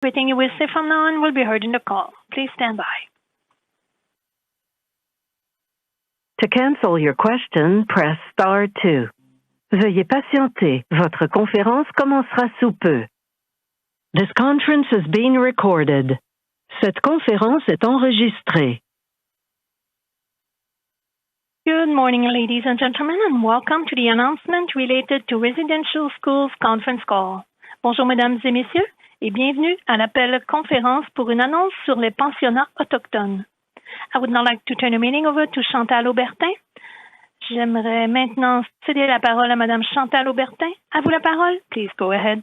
Everything you will say from now on will be heard in the call. Please stand by. To cancel your question, press star 2. Veuillez patienter. Votre conférence commencera sous peu. This conference is being recorded. Cette conférence est enregistrée. Good morning, ladies and gentlemen, and welcome to the announcement related to Residential Schools Conference Call. Bonjour, mesdames et messieurs, et bienvenue à l'appel conférence pour une annonce sur les pensionnats autochtones. I would now like to turn the meeting over to Chantal Aubertin. J'aimerais maintenant céder la parole à Madame Chantal Aubertin. À vous la parole. Please go ahead.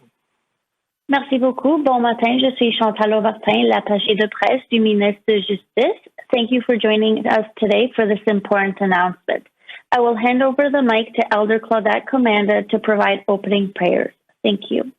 Merci beaucoup. Bon matin, je suis Chantal Aubertin, l'attachée de presse du ministre de Justice. Thank you for joining us today for this important announcement. I will hand over the mic to Elder Claudette Commanda to provide opening prayers. Thank you.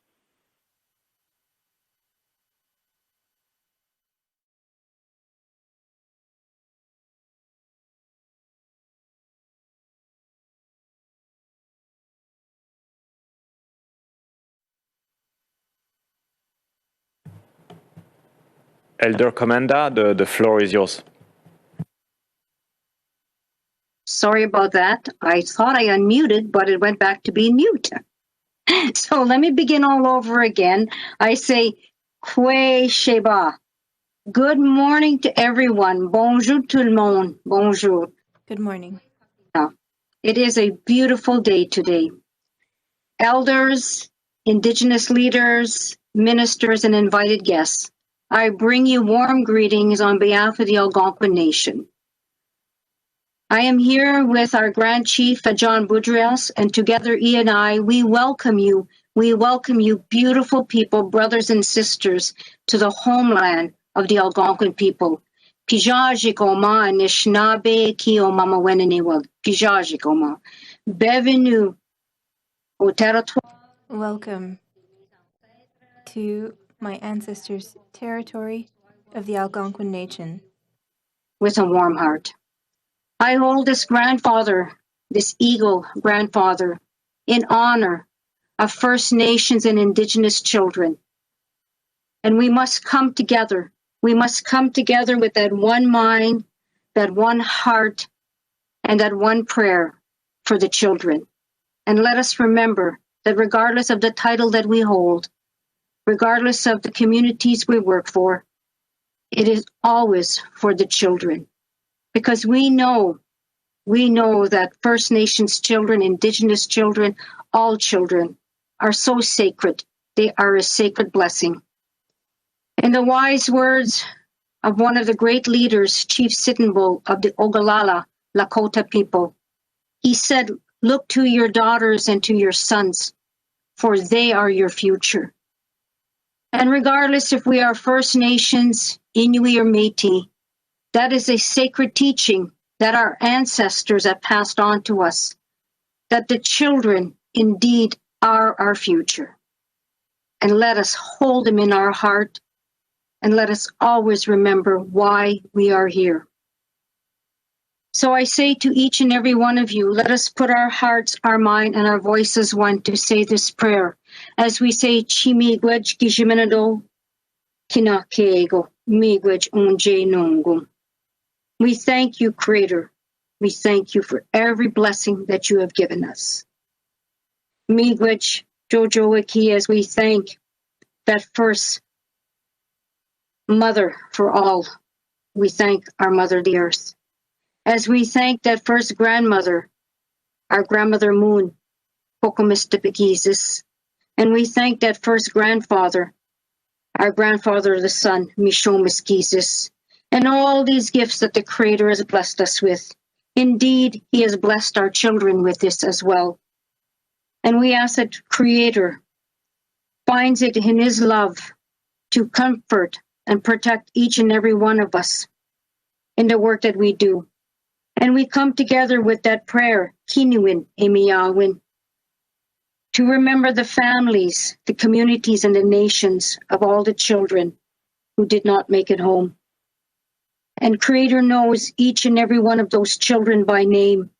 Elder Commanda, the floor is yours. Sorry about that. I thought I unmuted, but it went back to being mute. So let me begin all over again. I say, Kwe Sheba. Good morning to everyone. Bonjour tout le monde. Bonjour. Good morning. It is a beautiful day today. Elders, Indigenous leaders, ministers, and invited guests, I bring you warm greetings on behalf of the Algonquin Nation. I am here with our Grand Chief, John Boudreas, and together he and I, we welcome you. We welcome you, beautiful people, brothers and sisters, to the homeland of the Algonquin people. Pijajikoma Nishnabe Kiomama Weneniwag. Pijajikoma. Bienvenue au territoire. Welcome to my ancestors' territory of the Algonquin Nation. With a warm heart. I hold this grandfather, this eagle grandfather, in honor of First Nations and Indigenous children. And we must come together. We must come together with that one mind, that one heart, and that one prayer for the children. And let us remember that regardless of the title that we hold, regardless of the communities we work for, it is always for the children. Because we know that First Nations children, Indigenous children, all children are so sacred. They are a sacred blessing. In the wise words of one of the great leaders, Chief Sitting Bull of the Ogallala Lakota people, he said, look to your daughters and to your sons, for they are your future. And regardless if we are First Nations, Inuit or Métis, that is a sacred teaching that our ancestors have passed on to us, that the children indeed are our future. And let us hold them in our heart, and let us always remember why we are here. So I say to each and every one of you, let us put our hearts, our mind, and our voices one to say this prayer. As we say, Chimigwej Gijimenado, Kinakego, Migwej Unje Nongum. We thank you, Creator. We thank you for every blessing that you have given us. Migwej Jojoiki, as we thank that first mother for all. We thank our Mother the Earth. As we thank that first grandmother, our grandmother Moon, Pokomistipikizis, and we thank that first grandfather, our grandfather the Sun, Mishomiskizis, and all these gifts that the Creator has blessed us with. Indeed, He has blessed our children with this as well. And we ask that Creator finds it in His love to comfort and protect each and every one of us in the work that we do. And we come together with that prayer, Kinuin Emiyawin, to remember the families, the communities, and the nations of all the children who did not make it home. And Creator knows each and every one of those children by name.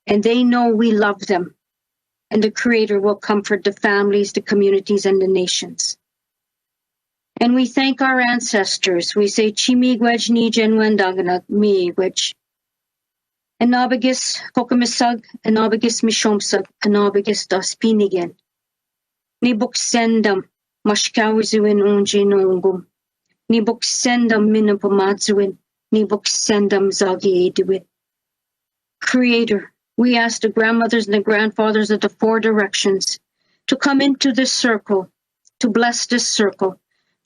And they know we love them. And the Creator will comfort the families, the communities, and the nations. And we thank our ancestors. We say, Chimigwej ni jenwendaganat miigwej. Anabagis kokamisag, anabagis mishomsag, anabagis daspinigen. Ni buksendam, mashkawizuin unji nongum. Ni buksendam minapamadzuin, ni buksendam zagi eduin. Creator, we ask the grandmothers and the grandfathers of the 4 directions to come into this circle, to bless this circle,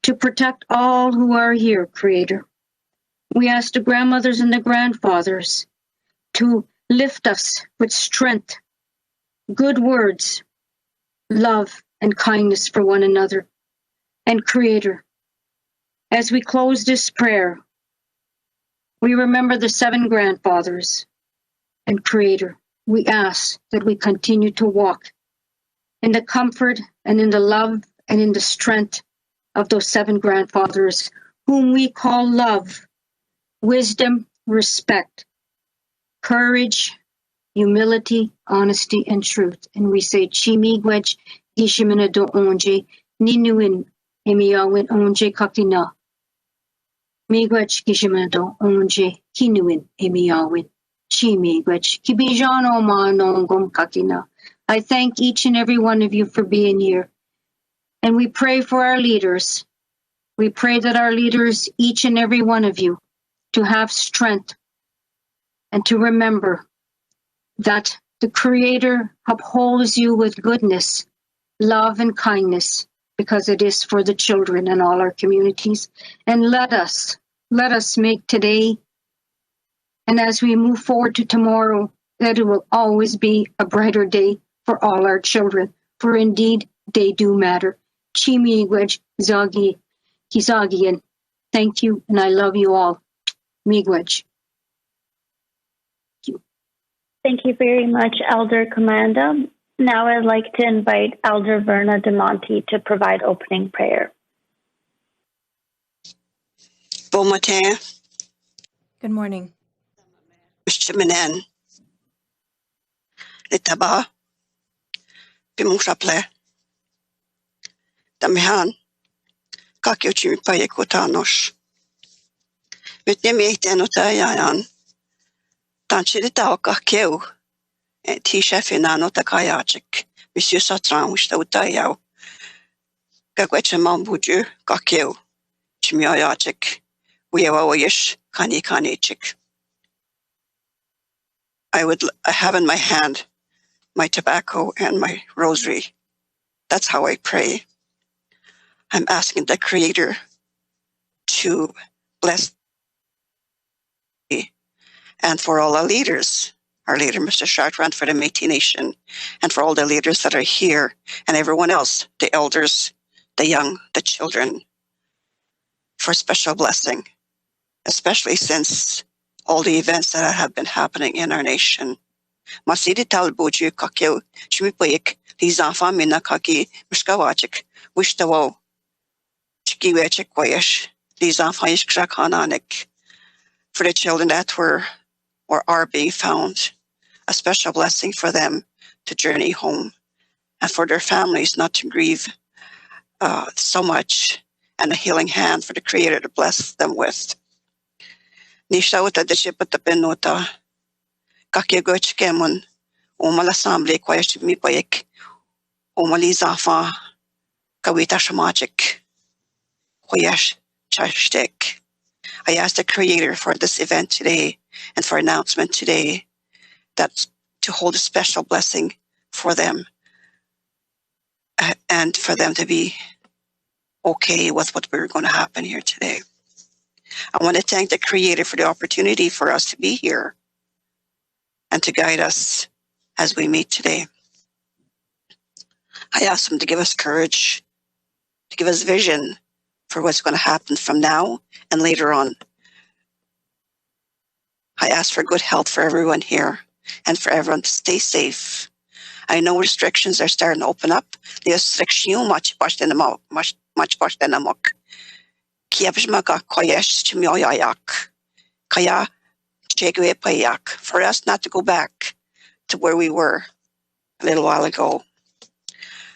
to protect all who are here, Creator. We ask the grandmothers and the grandfathers to lift us with strength, good words, love, and kindness for one another. And Creator, as we close this prayer, we remember the 7 grandfathers. And Creator, we ask that we continue to walk in the comfort and in the love and in the strength of those 7 grandfathers, whom we call love, wisdom, respect, courage, humility, honesty, and truth. And we say, Chimigwej gishimina do onje, ninuin emiawin onje kakina. Migwej gishimina do onje, kinuin emiawin. Chimigwej kibijano ma nongom kakina. I thank each and every one of you for being here. And we pray for our leaders. We pray that our leaders, each and every one of you, to have strength and to remember that the Creator upholds you with goodness, love, and kindness, because it is for the children in all our communities. And let us make today, and as we move forward to tomorrow, that it will always be a brighter day for all our children, for indeed they do matter. Chimigwej zagi kizagian. Thank you, and I love you all. Migwej. Thank you very much, Elder Commanda. Now I'd like to invite Elder Verna DeMonte to provide opening prayer. Bon matin, Good morning. Mr. Menen. Le tabac, puis mon chapelet. Damihan, kakio chimi paye kotanos. Mitnemi etenota Tanchirita kakeo, Tisha Finano Takayachik, Monsieur Satran, which the Utayao, Gagwecha Mambuju, Kakeo, Chimiayachik, Weawayish, Kani Kanichik. I have in my hand my tobacco and my rosary. That's how I pray. I'm asking the Creator to bless me and for all our leaders, our leader, Mr. Chartrand, for the Métis Nation, and for all the leaders that are here, and everyone else, the elders, the young, the children, for special blessing, especially since all the events that have been happening in our nation. Masidi talboju kakyo chimipoyik les enfants mina kaki mishkawachik wishtawo chikiwechik wayesh les enfants ishkrakananik, for the children that were or are being found, a special blessing for them to journey home, and for their families not to grieve so much, and a healing hand for the Creator to bless them with. Nishauta de chipata penota, kakyegoch kemon, omal assembly kwayash mi payek, omalizafa, kawita shamachik, kwayash chashtek. I ask the Creator for this event today and for announcement today, that to hold a special blessing for them and for them to be okay with what we're going to happen here today. I want to thank the Creator for the opportunity for us to be here and to guide us as we meet today. I ask Him to give us courage, to give us vision for what's going to happen from now and later on. I ask for good health for everyone here and for everyone to stay safe. I know restrictions are starting to open up. The restriction much than amok. Kiabjmaka koyesh chimyoyak. Kaya chegwe payak. For us not to go back to where we were a little while ago.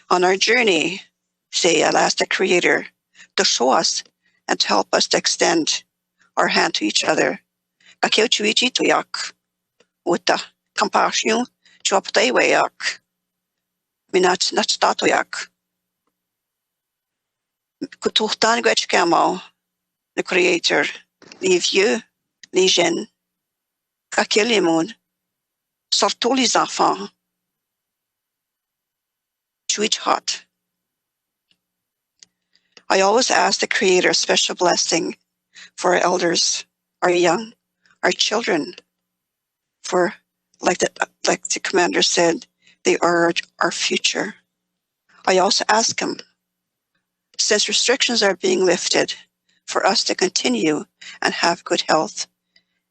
On our journey, say, I'll ask the Creator to show us and to help us to extend our hand to each other. With the compassion, Choptaiwayak, Minach Nachtatoyak. Kutuhtan Gwechkamo, the Creator, leave you, Legion, Kakilimun, surtout les enfants. Sweet hot. I always ask the Creator a special blessing for our elders, our young, our children, for like the commander said, they are our future. I also ask him, since restrictions are being lifted, for us to continue and have good health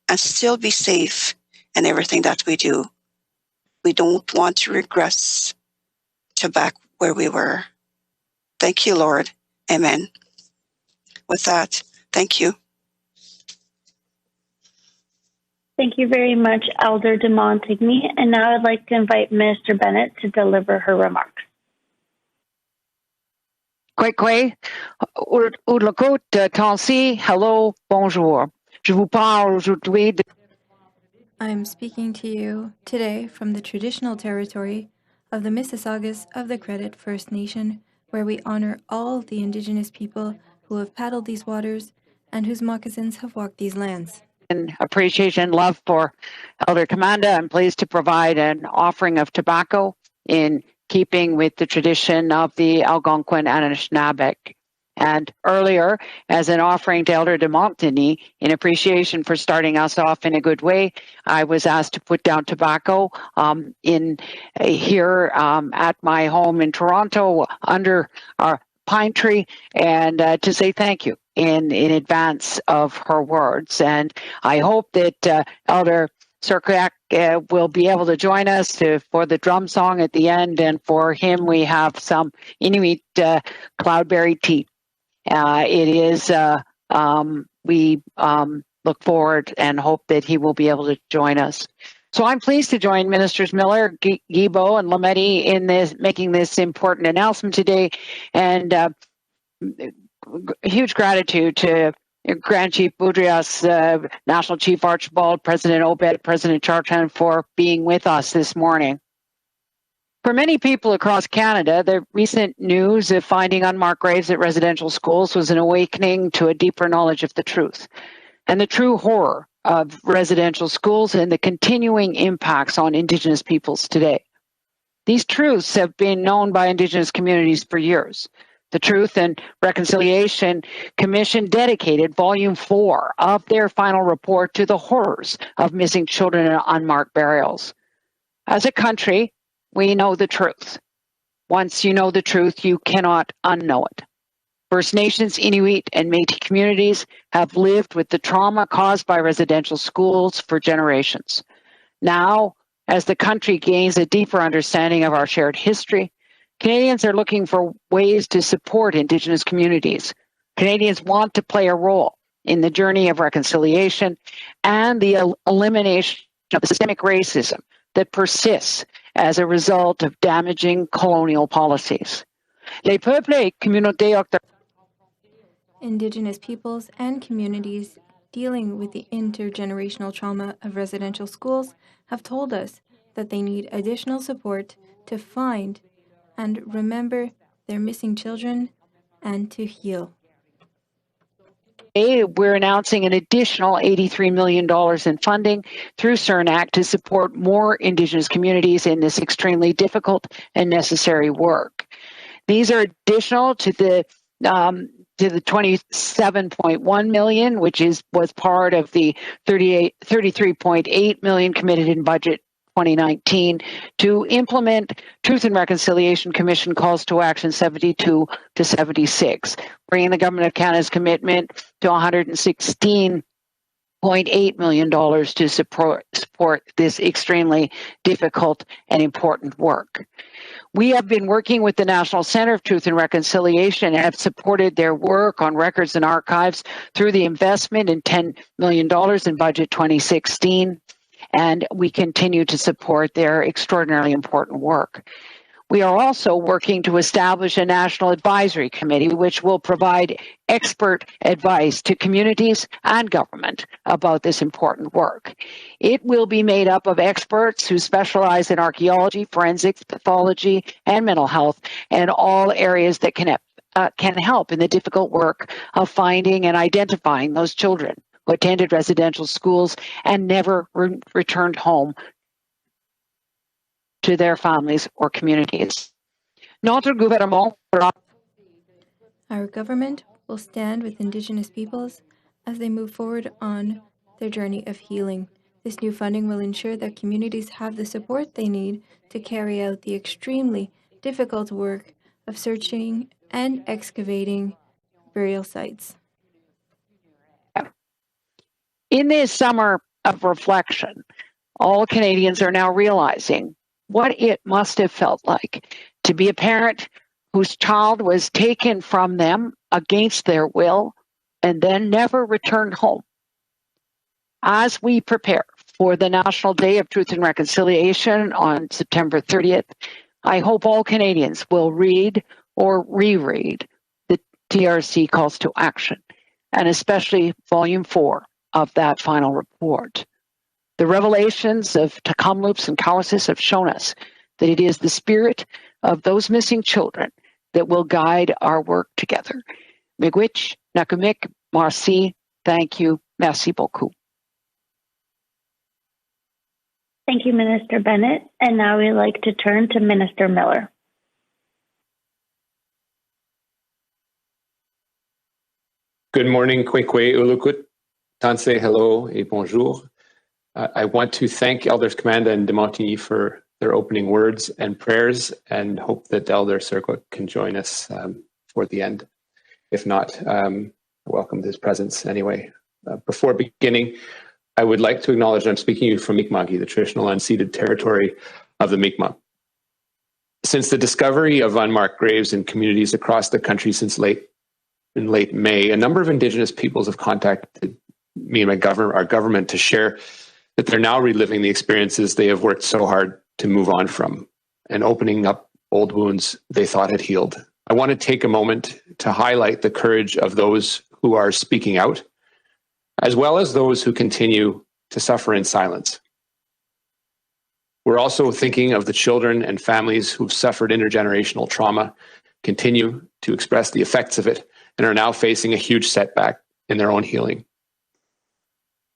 and still be safe in everything that we do. We don't want to regress to back where we were. Thank you, Lord. Amen. With that, thank you. Thank you very much, Elder de Montigny. And now I'd like to invite Minister Bennett to deliver her remarks. Kwekwe, Urlakot, Tansi, hello, bonjour. Je vous parle aujourd'hui de... I'm speaking to you today from the traditional territory of the Mississaugas of the Credit First Nation, where we honor all the Indigenous people who have paddled these waters and whose moccasins have walked these lands. In appreciation and love for Elder Commanda, I'm pleased to provide an offering of tobacco in keeping with the tradition of the Algonquin and Anishinaabe. And earlier, as an offering to Elder de Montigny, in appreciation for starting us off in a good way, I was asked to put down tobacco here at my home in Toronto under our pine tree, and to say thank you in advance of her words. And I hope that Elder Serkiak will be able to join us for the drum song at the end, and for him we have some Inuit cloudberry tea. It is, we look forward and hope that he will be able to join us. So I'm pleased to join Ministers Miller, Guilbeault, and Lametti in making this important announcement today, and huge gratitude to Grand Chief Boudrias, National Chief Archibald, President Obed, President Chartrand for being with us this morning. For many people across Canada, the recent news of finding unmarked graves at residential schools was an awakening to a deeper knowledge of the truth and the true horror of residential schools and the continuing impacts on Indigenous peoples today. These truths have been known by Indigenous communities for years. The Truth and Reconciliation Commission dedicated Volume 4 of their final report to the horrors of missing children and unmarked burials. As a country, we know the truth. Once you know the truth, you cannot unknow it. First Nations, Inuit, and Métis communities have lived with the trauma caused by residential schools for generations. Now, as the country gains a deeper understanding of our shared history, Canadians are looking for ways to support Indigenous communities. Canadians want to play a role in the journey of reconciliation and the elimination of systemic racism that persists as a result of damaging colonial policies. Les peuples et communautés Indigenous peoples and communities dealing with the intergenerational trauma of residential schools have told us that they need additional support to find and remember their missing children and to heal. Today, we're announcing an additional $83 million in funding through CERNAC to support more Indigenous communities in this extremely difficult and necessary work. These are additional to the $27.1 million, which was part of the $33.8 million committed in budget 2019 to implement Truth and Reconciliation Commission calls to action 72 to 76, bringing the Government of Canada's commitment to $116.8 million to support this extremely difficult and important work. We have been working with the National Centre of Truth and Reconciliation and have supported their work on records and archives through the investment in $10 million in budget 2016. And we continue to support their extraordinarily important work. We are also working to establish a national advisory committee which will provide expert advice to communities and government about this important work. It will be made up of experts who specialize in archaeology, forensics, pathology, and mental health, and all areas that can help in the difficult work of finding and identifying those children who attended residential schools and never returned home to their families or communities. Our government will stand with Indigenous peoples as they move forward on their journey of healing. This new funding will ensure that communities have the support they need to carry out the extremely difficult work of searching and excavating burial sites. In this summer of reflection, all Canadians are now realizing what it must have felt like to be a parent whose child was taken from them against their will and then never returned home. As we prepare for the National Day of Truth and Reconciliation on September 30th, I hope all Canadians will read or reread the TRC calls to action, and especially Volume 4 of that final report. The revelations of Tecumloops and Cowessess have shown us that it is the spirit of those missing children that will guide our work together. Miigwech, Nakumik, Marci, thank you, merci beaucoup. Thank you, Minister Bennett. And now we'd like to turn to Minister Miller. Good morning, Kwekwe Ulukut, Tanse, hello, et bonjour. I want to thank Elders Commanda and Lametti for their opening words and prayers, and hope that Elder Sergwick can join us for the end. If not, welcome his presence anyway. Before beginning, I would like to acknowledge that I'm speaking to you from Mi'kma'ki, the traditional unceded territory of the Mi'kmaq. Since the discovery of unmarked graves in communities across the country in late May, a number of Indigenous peoples have contacted me and our government to share that they're now reliving the experiences they have worked so hard to move on from and opening up old wounds they thought had healed. I want to take a moment to highlight the courage of those who are speaking out, as well as those who continue to suffer in silence. We're also thinking of the children and families who've suffered intergenerational trauma, continue to express the effects of it, and are now facing a huge setback in their own healing.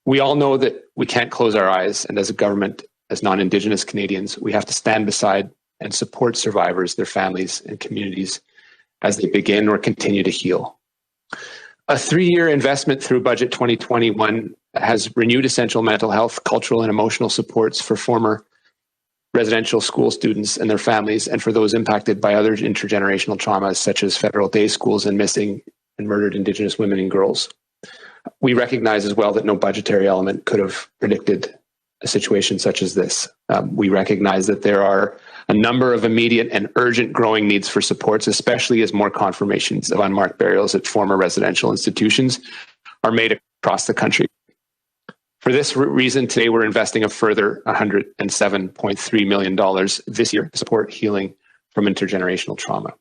We all know that we can't close our eyes, and as a government, as non-Indigenous Canadians, we have to stand beside and support survivors, their families, and communities as they begin or continue to heal. A 3-year investment through Budget 2021 has renewed essential mental health, cultural, and emotional supports for former residential school students and their families, and for those impacted by other intergenerational traumas, such as federal day schools and missing and murdered Indigenous women and girls. We recognize as well that no budgetary element could have predicted a situation such as this. We recognize that there are a number of immediate and urgent growing needs for supports, especially as more confirmations of unmarked burials at former residential institutions are made across the country. For this reason, today we're investing a further $107.3 million this year to support healing from intergenerational trauma.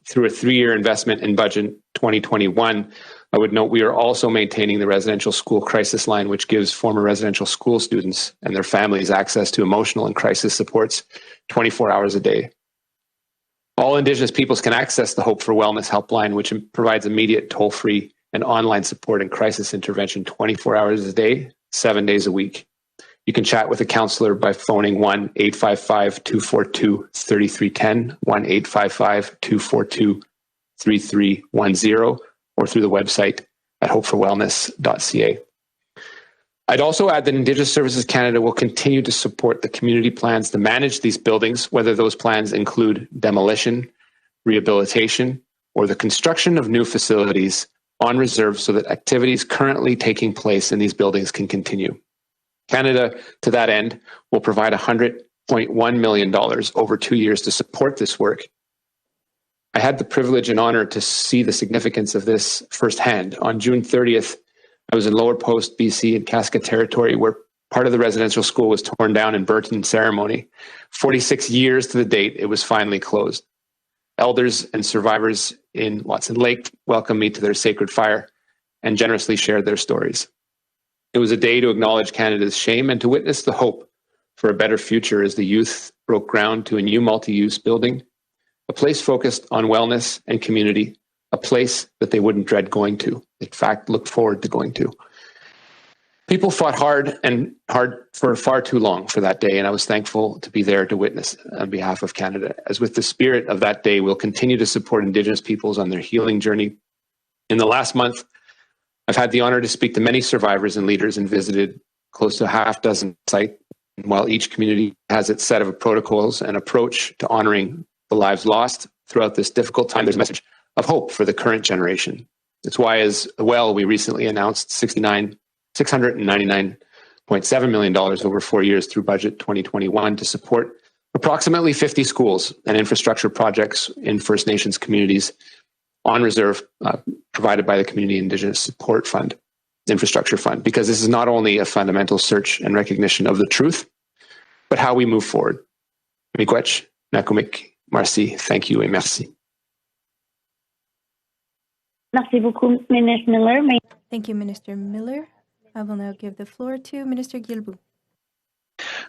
Through a 3-year investment in Budget 2021, I would note we are also maintaining the residential school crisis line, which gives former residential school students and their families access to emotional and crisis supports 24 hours a day. All Indigenous peoples can access the Hope for Wellness helpline, which provides immediate toll-free and online support and crisis intervention 24 hours a day, 7 days a week. You can chat with a counselor by phoning 1-855-242-3310, 1-855-242-3310, or through the website at hopeforwellness.ca. I'd also add that Indigenous Services Canada will continue to support the community plans to manage these buildings, whether those plans include demolition, rehabilitation, or the construction of new facilities on reserve so that activities currently taking place in these buildings can continue. Canada, to that end, will provide $100.1 million over 2 years to support this work. I had the privilege and honor to see the significance of this firsthand. On June 30th, I was in Lower Post, BC, in Casca Territory, where Part of the residential school was torn down and burnt in ceremony. 46 years to the date, it was finally closed. Elders and survivors in Watson Lake welcomed me to their sacred fire and generously shared their stories. It was a day to acknowledge Canada's shame and to witness the hope for a better future as the youth broke ground to a new multi-use building, a place focused on wellness and community, a place that they wouldn't dread going to, in fact, look forward to going to. People fought hard for far too long for that day, and I was thankful to be there to witness on behalf of Canada. As with the spirit of that day, we'll continue to support Indigenous peoples on their healing journey. In the last month, I've had the honor to speak to many survivors and leaders and visited close to a half dozen sites. While each community has its set of protocols and approach to honoring the lives lost throughout this difficult time, there's a message of hope for the current generation. It's why, as well, we recently announced $699.7 million over 4 years through Budget 2021 to support approximately 50 schools and infrastructure projects in First Nations communities on reserve provided by the Community Indigenous Support Fund, Infrastructure Fund, because this is not only a fundamental search and recognition of the truth, but how we move forward. Miigwech, Nakumik, Marci, thank you et merci. Merci beaucoup, Minister Miller. Thank you, Minister Miller. I will now give the floor to Minister Guilbeault.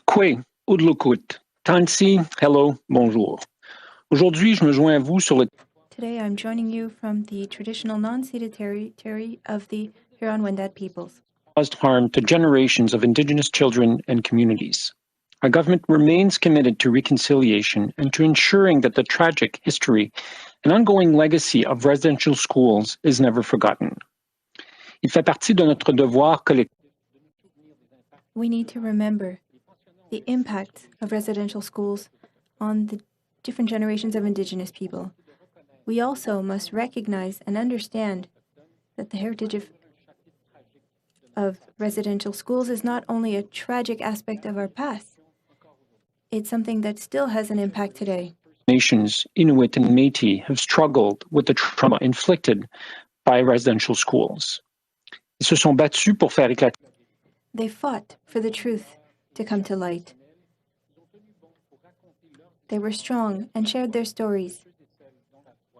Kwe, Udlukut, Tansi, hello, bonjour. Aujourd'hui, je me joins à vous sur le... Today, I'm joining you from the traditional non-ceded territory of the Huron-Wendat peoples. Caused harm to generations of Indigenous children and communities. Our government remains committed to reconciliation and to ensuring that the tragic history and ongoing legacy of residential schools is never forgotten. Il fait partie de notre devoir collectif. We need to remember the impact of residential schools on the different generations of Indigenous people. We also must recognize and understand that the heritage of residential schools is not only a tragic aspect of our past, it's something that still has an impact today. Nations, Inuit and Métis, have struggled with the trauma inflicted by residential schools. Ils se sont battus pour faire éclater. They fought for the truth to come to light. They were strong and shared their stories,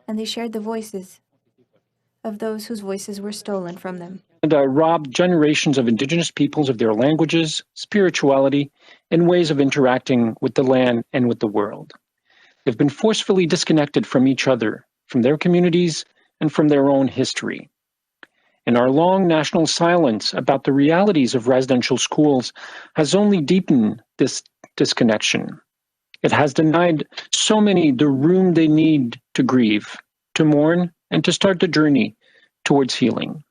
and they shared the voices of those whose voices were stolen from them. Canada robbed generations of Indigenous peoples of their languages, spirituality, and ways of interacting with the land and with the world. They've been forcefully disconnected from each other, from their communities, and from their own history. And our long national silence about the realities of residential schools has only deepened this disconnection. It has denied so many the room they need to grieve, to mourn, and to start the journey towards healing.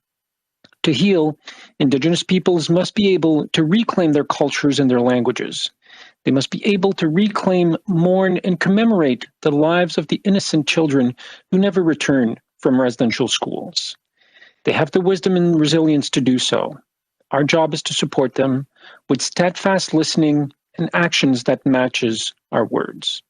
To heal, Indigenous peoples must be able to reclaim their cultures and their languages. They must be able to reclaim, mourn, and commemorate the lives of the innocent children who never return from residential schools. They have the wisdom and resilience to do so. Our job is to support them with steadfast listening and actions that matches our words.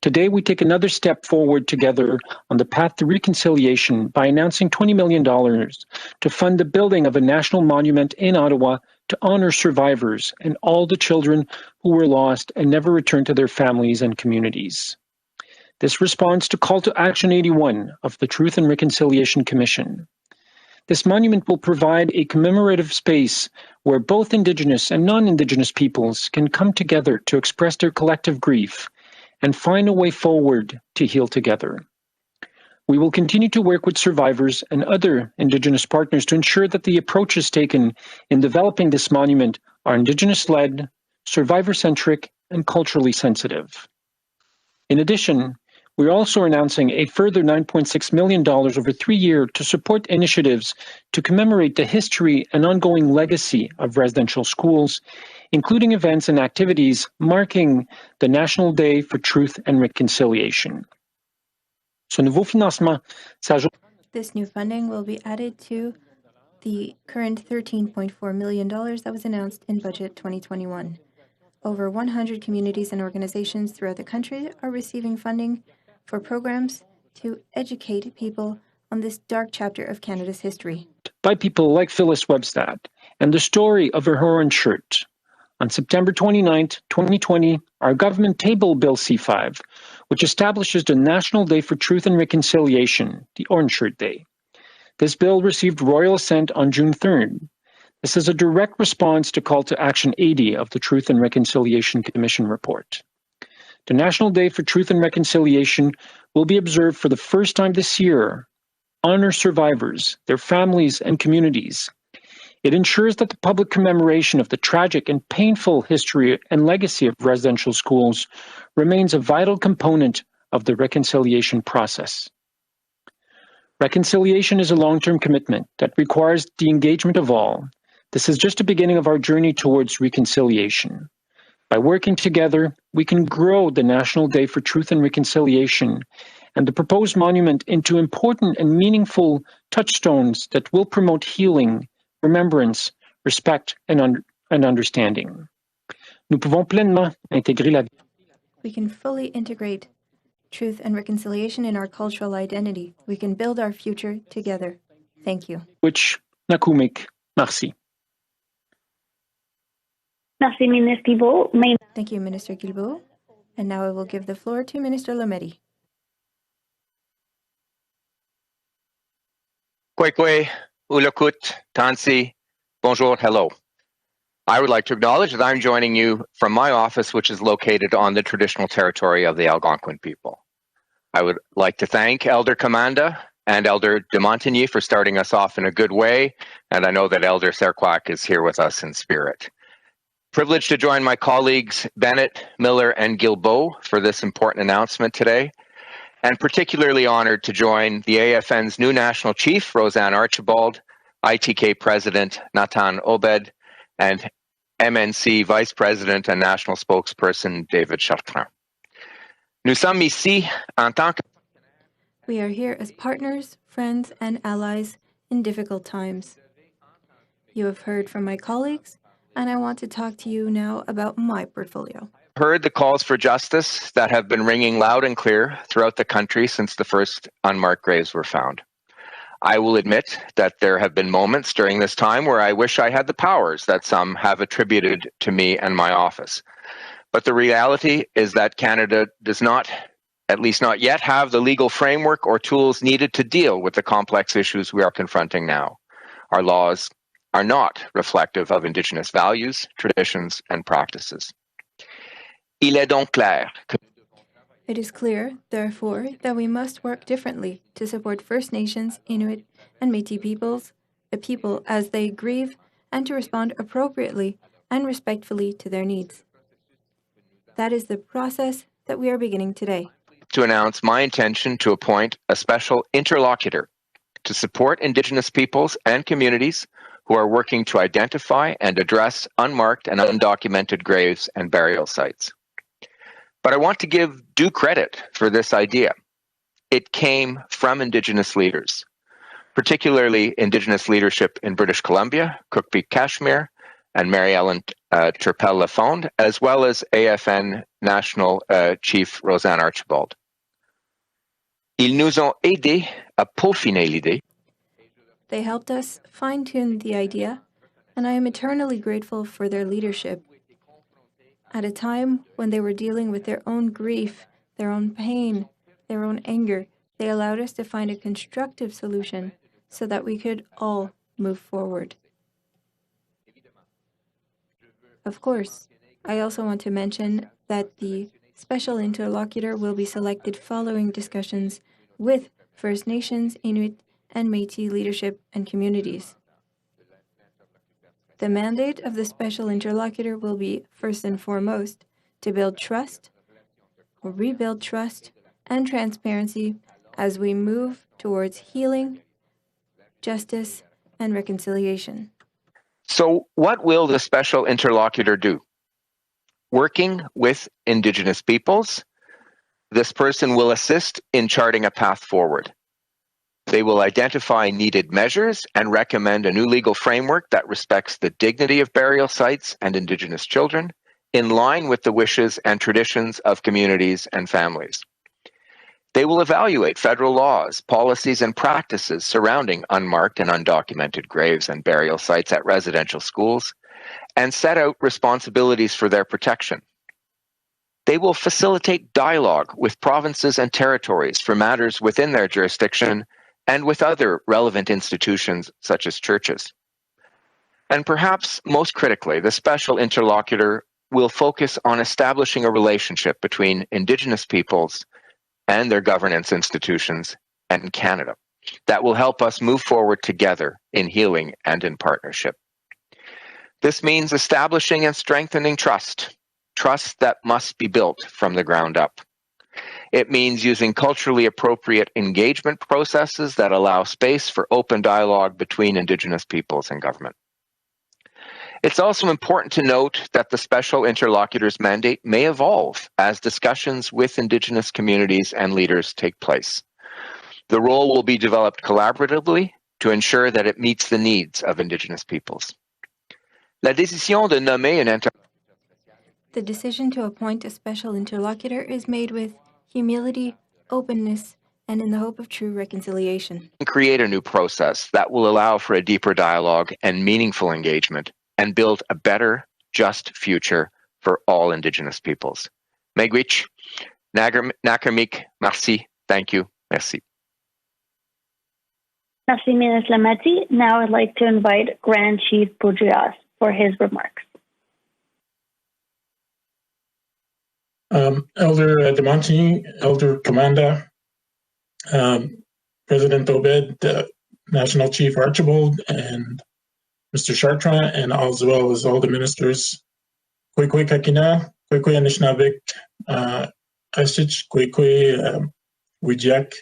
Today, we take another step forward together on the path to reconciliation by announcing $20 million to fund the building of a national monument in Ottawa to honor survivors and all the children who were lost and never returned to their families and communities. This responds to Call to Action 81 of the Truth and Reconciliation Commission. This monument will provide a commemorative space where both Indigenous and non-Indigenous peoples can come together to express their collective grief and find a way forward to heal together. We will continue to work with survivors and other Indigenous partners to ensure that the approaches taken in developing this monument are Indigenous-led, survivor-centric, and culturally sensitive. In addition, we're also announcing a further $9.6 million over 3 years to support initiatives to commemorate the history and ongoing legacy of residential schools, including events and activities marking the National Day for Truth and Reconciliation. This new funding will be added to the current $13.4 million that was announced in Budget 2021. Over 100 communities and organizations throughout the country are receiving funding for programs to educate people on this dark chapter of Canada's history. By people like Phyllis Webstad and the story of her orange shirt. On September 29, 2020, our government tabled Bill C-5, which establishes the National Day for Truth and Reconciliation, the Orange Shirt Day. This bill received royal assent on June 3rd. This is a direct response to Call to Action 80 of the Truth and Reconciliation Commission report. The National Day for Truth and Reconciliation will be observed for the first time this year. Honor survivors, their families, and communities. It ensures that the public commemoration of the tragic and painful history and legacy of residential schools remains a vital component of the reconciliation process. Reconciliation is a long-term commitment that requires the engagement of all. This is just the beginning of our journey towards reconciliation. By working together, we can grow the National Day for Truth and Reconciliation and the proposed monument into important and meaningful touchstones that will promote healing, remembrance, respect, and understanding. Nous pouvons pleinement intégrer la vie. We can fully integrate truth and reconciliation in our cultural identity. We can build our future together. Thank you. Which Nakumik, merci. Merci, Ministre Guilbeault. Thank you, Minister Guilbeault. And now I will give the floor to Minister Lametti. Kwekwe, ulakut, tansi, bonjour, hello. I would like to acknowledge that I'm joining you from my office, which is located on the traditional territory of the Algonquin people. I would like to thank Elder Commanda and Elder de Montigny for starting us off in a good way, and I know that Elder Serquac is here with us in spirit. Privileged to join my colleagues Bennett, Miller, and Guilbeault for this important announcement today, and particularly honored to join the AFN's new National Chief, Roseanne Archibald, ITK President Nathan Obed, and MNC Vice President and National Spokesperson David Chartrand. Nous sommes ici en tant que... We are here as partners, friends, and allies in difficult times. You have heard from my colleagues, and I want to talk to you now about my portfolio. Heard the calls for justice that have been ringing loud and clear throughout the country since the first unmarked graves were found. I will admit that there have been moments during this time where I wish I had the powers that some have attributed to me and my office. But the reality is that Canada does not, at least not yet, have the legal framework or tools needed to deal with the complex issues we are confronting now. Our laws are not reflective of Indigenous values, traditions, and practices. Il est donc clair que... It is clear, therefore, that we must work differently to support First Nations, Inuit, and Métis peoples, the people as they grieve, and to respond appropriately and respectfully to their needs. That is the process that we are beginning today. To announce my intention to appoint a special interlocutor to support Indigenous peoples and communities who are working to identify and address unmarked and undocumented graves and burial sites. But I want to give due credit for this idea. It came from Indigenous leaders, particularly Indigenous leadership in British Columbia, Cook Kashmir, and Mary Ellen Turpel-Lafond, as well as AFN National Chief Roseanne Archibald. Ils nous ont aidés à peaufiner l'idée. They helped us fine-tune the idea, and I am eternally grateful for their leadership. At a time when they were dealing with their own grief, their own pain, their own anger, they allowed us to find a constructive solution so that we could all move forward. Of course, I also want to mention that the special interlocutor will be selected following discussions with First Nations, Inuit, and Métis leadership and communities. The mandate of the special interlocutor will be, first and foremost, to build trust, or rebuild trust, and transparency as we move towards healing, justice, and reconciliation. So what will the special interlocutor do? Working with Indigenous peoples, this person will assist in charting a path forward. They will identify needed measures and recommend a new legal framework that respects the dignity of burial sites and Indigenous children, in line with the wishes and traditions of communities and families. They will evaluate federal laws, policies, and practices surrounding unmarked and undocumented graves and burial sites at residential schools, and set out responsibilities for their protection. They will facilitate dialogue with provinces and territories for matters within their jurisdiction and with other relevant institutions such as churches. And perhaps most critically, the special interlocutor will focus on establishing a relationship between Indigenous peoples and their governance institutions and Canada that will help us move forward together in healing and in partnership. This means establishing and strengthening trust that must be built from the ground up. It means using culturally appropriate engagement processes that allow space for open dialogue between Indigenous peoples and government. It's also important to note that the special interlocutor's mandate may evolve as discussions with Indigenous communities and leaders take place. The role will be developed collaboratively to ensure that it meets the needs of Indigenous peoples. La décision de nommer un The decision to appoint a special interlocutor is made with humility, openness, and in the hope of true reconciliation. Create a new process that will allow for a deeper dialogue and meaningful engagement and build a better, just future for all Indigenous peoples. Megwich, Nakarmik, merci, thank you, merci. Merci, Minister Lametti. Now I'd like to invite Grand Chief Boudrias for his remarks. Elder Demonti, Elder Commander, President Obed, National Chief Archibald, and Mr. Chartrand, and as well as all the ministers. Kwekwe Kakina, Kwekwe Anishinabek, Asich, Kwekwe Wijak,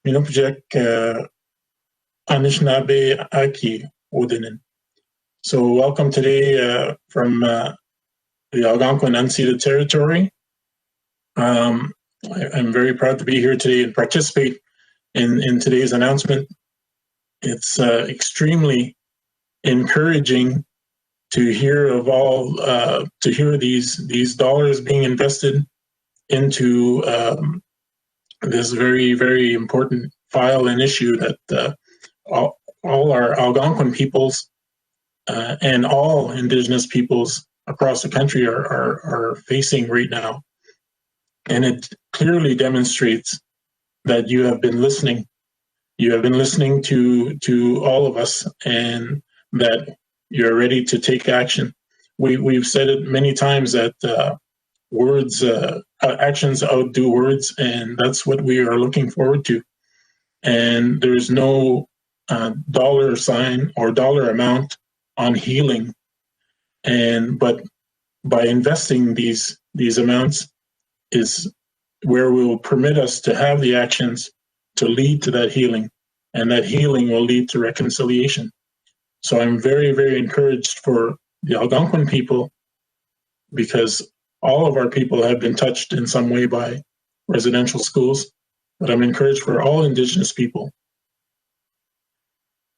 Minopjak, Anishinaabe Aki Odinen. So welcome today from the Algonquin unceded territory. I'm very proud to be here today and participate in today's announcement. It's extremely encouraging to hear of all to hear these dollars being invested into this very, very important file and issue that all our Algonquin peoples and all Indigenous peoples across the country are facing right now. And it clearly demonstrates that you have been listening. You have been listening to all of us, and that you're ready to take action. We've said it many times that actions outdo words, and that's what we are looking forward to. And there's no dollar sign or dollar amount on healing, but by investing these amounts is where we will permit us to have the actions to lead to that healing, and that healing will lead to reconciliation. So I'm very, very encouraged for the Algonquin people, because all of our people have been touched in some way by residential schools, but I'm encouraged for all Indigenous people.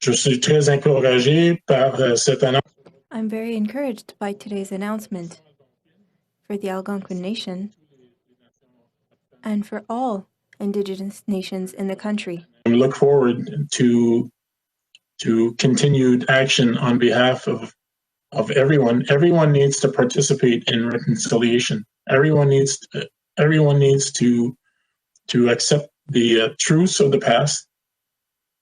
Je suis très encouragé par cette annonce. I'm very encouraged by today's announcement for the Algonquin Nation and for all Indigenous nations in the country. I look forward to continued action on behalf of everyone. Everyone needs to participate in reconciliation. Everyone needs to accept the truths of the past,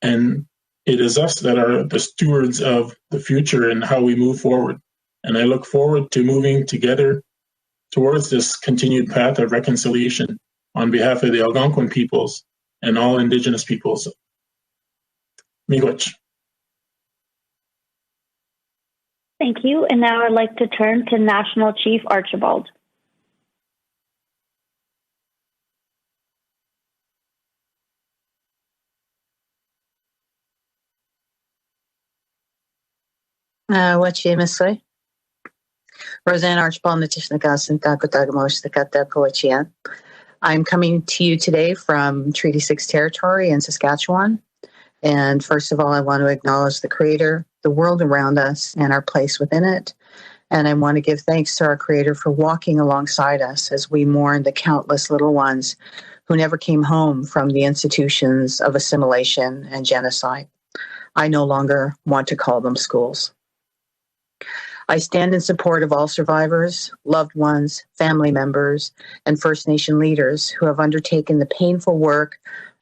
and it is us that are the stewards of the future and how we move forward. And I look forward to moving together towards this continued path of reconciliation on behalf of the Algonquin peoples and all Indigenous peoples. Miigwech. Thank you. And now I'd like to turn to National Chief Archibald. Wachi Missouri. Roseanne Archibald, I'm coming to you today from Treaty 6 territory in Saskatchewan. And first of all, I want to acknowledge the Creator, the world around us, and our place within it. And I want to give thanks to our Creator for walking alongside us as we mourn the countless little ones who never came home from the institutions of assimilation and genocide. I no longer want to call them schools. I stand in support of all survivors, loved ones, family members, and First Nation leaders who have undertaken the painful work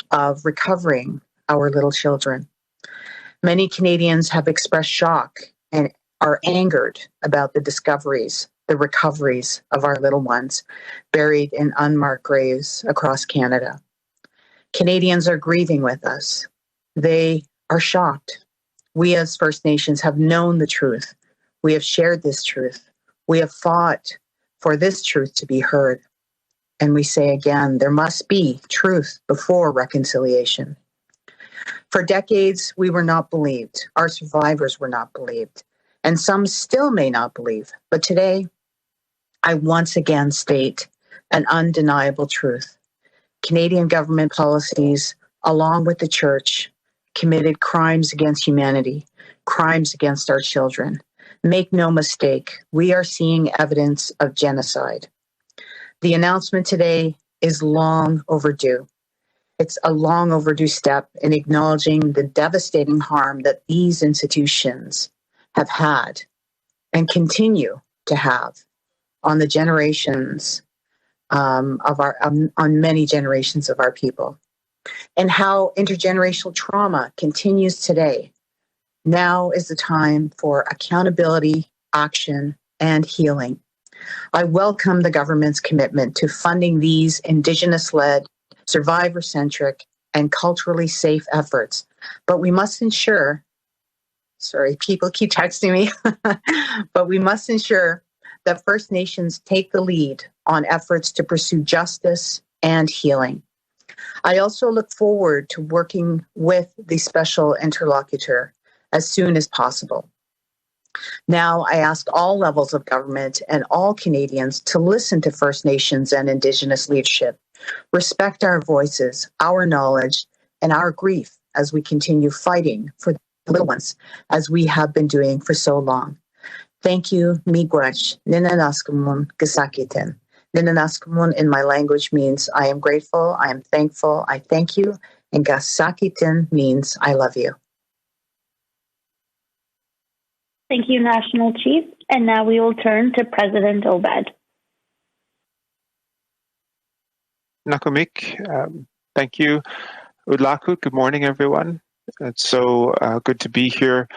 of recovering our little children. Many Canadians have expressed shock and are angered about the discoveries, the recoveries of our little ones buried in unmarked graves across Canada. Canadians are grieving with us. They are shocked. We as First Nations have known the truth. We have shared this truth. We have fought for this truth to be heard. And we say again, there must be truth before reconciliation. For decades, we were not believed. Our survivors were not believed. And some still may not believe. But today, I once again state an undeniable truth. Canadian government policies, along with the Church, committed crimes against humanity, crimes against our children. Make no mistake, we are seeing evidence of genocide. The announcement today is long overdue. It's a long overdue step in acknowledging the devastating harm that these institutions have had and continue to have on the generations on many generations of our people, and how intergenerational trauma continues today. Now is the time for accountability, action, and healing. I welcome the government's commitment to funding these Indigenous-led, survivor-centric, and culturally safe efforts. But we must ensure, people keep texting me, but we must ensure that First Nations take the lead on efforts to pursue justice and healing. I also look forward to working with the special interlocutor as soon as possible. Now, I ask all levels of government and all Canadians to listen to First Nations and Indigenous leadership, respect our voices, our knowledge, and our grief as we continue fighting for the little ones, as we have been doing for so long. Thank you, miigwech, ninanaskamun gasakitin. Ninanaskamun in my language means I am grateful, I am thankful, I thank you, and gasakitin means I love you. Thank you, National Chief. And now we will turn to President Obed. Nakamik, thank you. Udlaku, good morning, everyone. It's so good to be here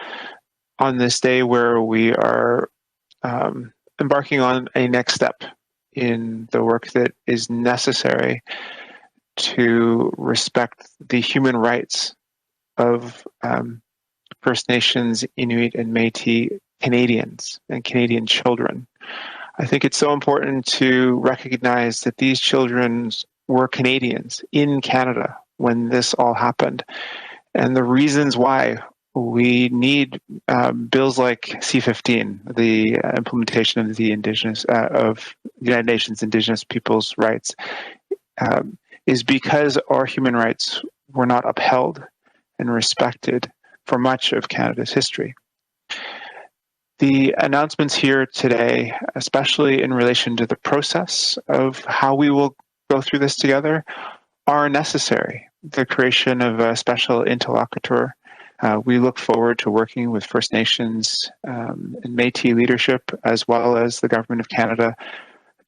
on this day where we are embarking on a next step in the work that is necessary to respect the human rights of First Nations, Inuit, and Métis Canadians and Canadian children. I think it's so important to recognize that these children were Canadians in Canada when this all happened. And the reasons why we need bills like C-15, the implementation of the United Nations Indigenous Peoples' Rights, is because our human rights were not upheld and respected for much of Canada's history. The announcements here today, especially in relation to the process of how we will go through this together, are necessary. The creation of a special interlocutor. We look forward to working with First Nations and Métis leadership, as well as the Government of Canada,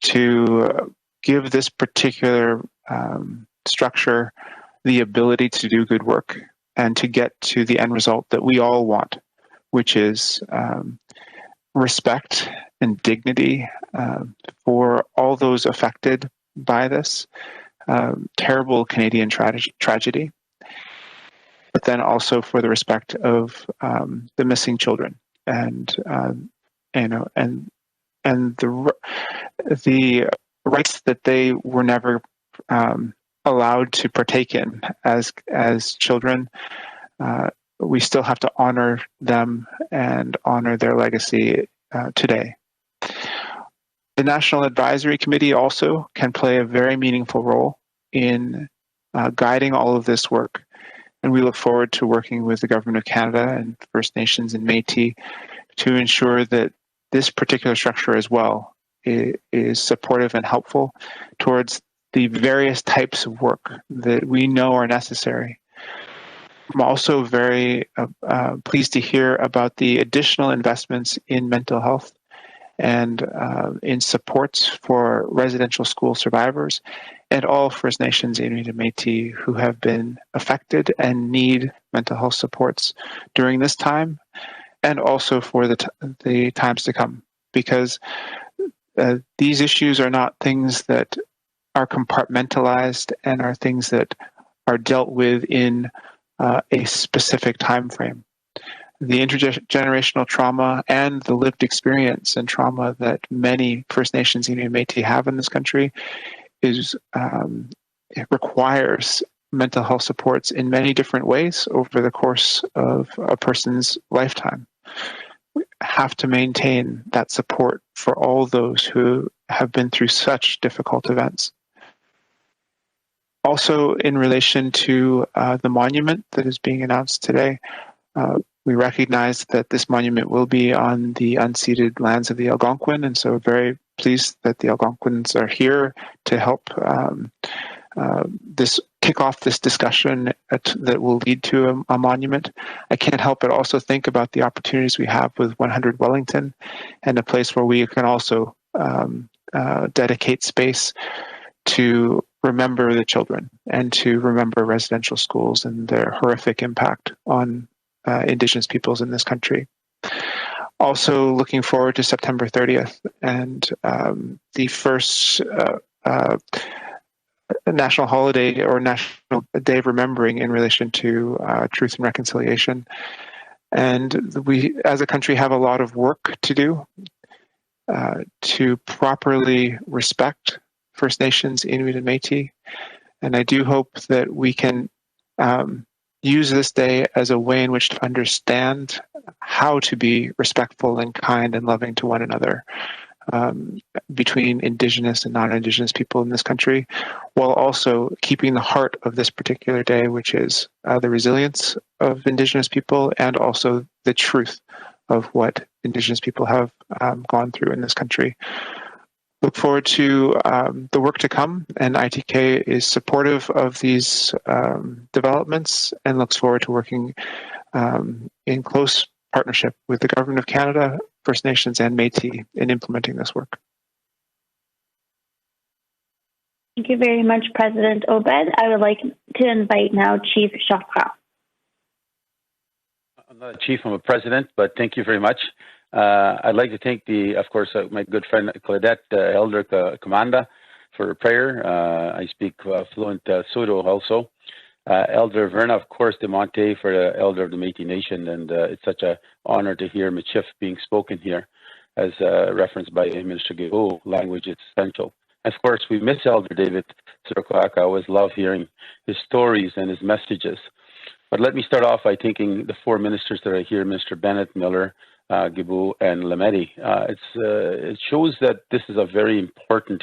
to give this particular structure the ability to do good work and to get to the end result that we all want, which is respect and dignity for all those affected by this terrible Canadian tragedy, but then also for the respect of the missing children and the rights that they were never allowed to partake in as children. We still have to honor them and honor their legacy today. The National Advisory Committee also can play a very meaningful role in guiding all of this work. And we look forward to working with the Government of Canada and First Nations and Métis to ensure that this particular structure as well is supportive and helpful towards the various types of work that we know are necessary. I'm also very pleased to hear about the additional investments in mental health and in supports for residential school survivors and all First Nations, Inuit, and Métis who have been affected and need mental health supports during this time and also for the times to come, because these issues are not things that are compartmentalized and are things that are dealt with in a specific time frame. The intergenerational trauma and the lived experience and trauma that many First Nations, Inuit, and Métis have in this country is it requires mental health supports in many different ways over the course of a person's lifetime. We have to maintain that support for all those who have been through such difficult events. Also, in relation to the monument that is being announced today, we recognize that this monument will be on the unceded lands of the Algonquin, and so very pleased that the Algonquins are here to help kick off this discussion that will lead to a monument. I can't help but also think about the opportunities we have with 100 Wellington and a place where we can also dedicate space to remember the children and to remember residential schools and their horrific impact on Indigenous peoples in this country. Also looking forward to September 30th and the first national holiday or National Day of Remembering in relation to truth and reconciliation. And we, as a country, have a lot of work to do to properly respect First Nations, Inuit, and Métis. And I do hope that we can use this day as a way in which to understand how to be respectful and kind and loving to one another between Indigenous and non-Indigenous people in this country, while also keeping the heart of this particular day, which is the resilience of Indigenous people and also the truth of what Indigenous people have gone through in this country. Look forward to the work to come, and ITK is supportive of these developments and looks forward to working in close partnership with the Government of Canada, First Nations, and Métis in implementing this work. Thank you very much, President Obed. I would like to invite now Chief Chapra. I'm not a chief, I'm a president, but thank you very much. I'd like to thank my good friend Claudette Elder Commanda for prayer. I speak fluent Pseudo also. Elder Verna, of course, de Monte for the Elder of the Métis Nation, and it's such an honor to hear Michif being spoken here, as referenced by Minister Guilbeault. Language is essential. And of course, we miss Elder David Sirkoak. I always love hearing his stories and his messages. But let me start off by thanking the four ministers that are here, Mr. Bennett, Miller, Guilbeault, and Lametti. It shows that this is a very important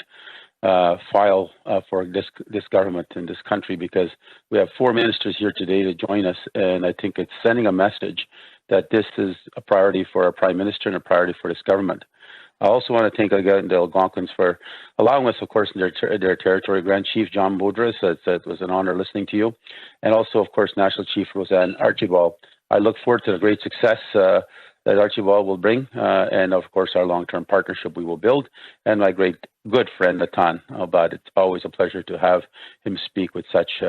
file for this government in this country, because we have four ministers here today to join us, and I think it's sending a message that this is a priority for our Prime Minister and a priority for this government. I also want to thank again the Algonquins for allowing us, of course, in their territory. Grand Chief John Boudreaux, it was an honor listening to you, and also, of course, National Chief Roseanne Archibald. I look forward to the great success that Archibald will bring, and of course our long-term partnership we will build, and my great good friend Natan Obad. It's always a pleasure to have him speak with such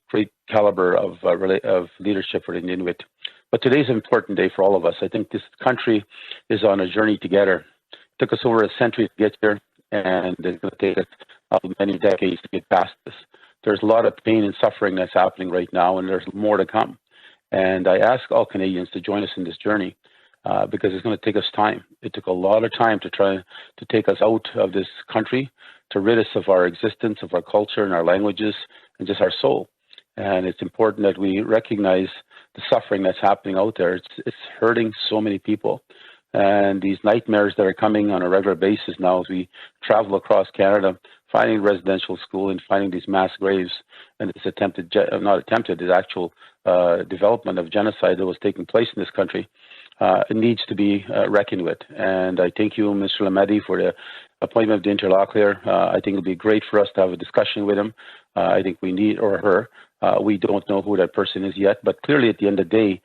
great caliber of leadership for the Inuit. But today's an important day for all of us. I think this country is on a journey together. It took us over a century to get here, and it's going to take us many decades to get past this. There's a lot of pain and suffering that's happening right now, and there's more to come. And I ask all Canadians to join us in this journey because it's going to take us time. It took a lot of time to try to take us out of this country, to rid us of our existence, of our culture and our languages and just our soul. And it's important that we recognize the suffering that's happening out there. It's hurting so many people. And these nightmares that are coming on a regular basis now as we travel across Canada, finding residential school and finding these mass graves, and this actual development of genocide that was taking place in this country, it needs to be reckoned with. And I thank you, Mr. Lametti, for the appointment of the interlocutor. I think it'll be great for us to have a discussion with him. I think we need, or her. We don't know who that person is yet, but clearly at the end of the day,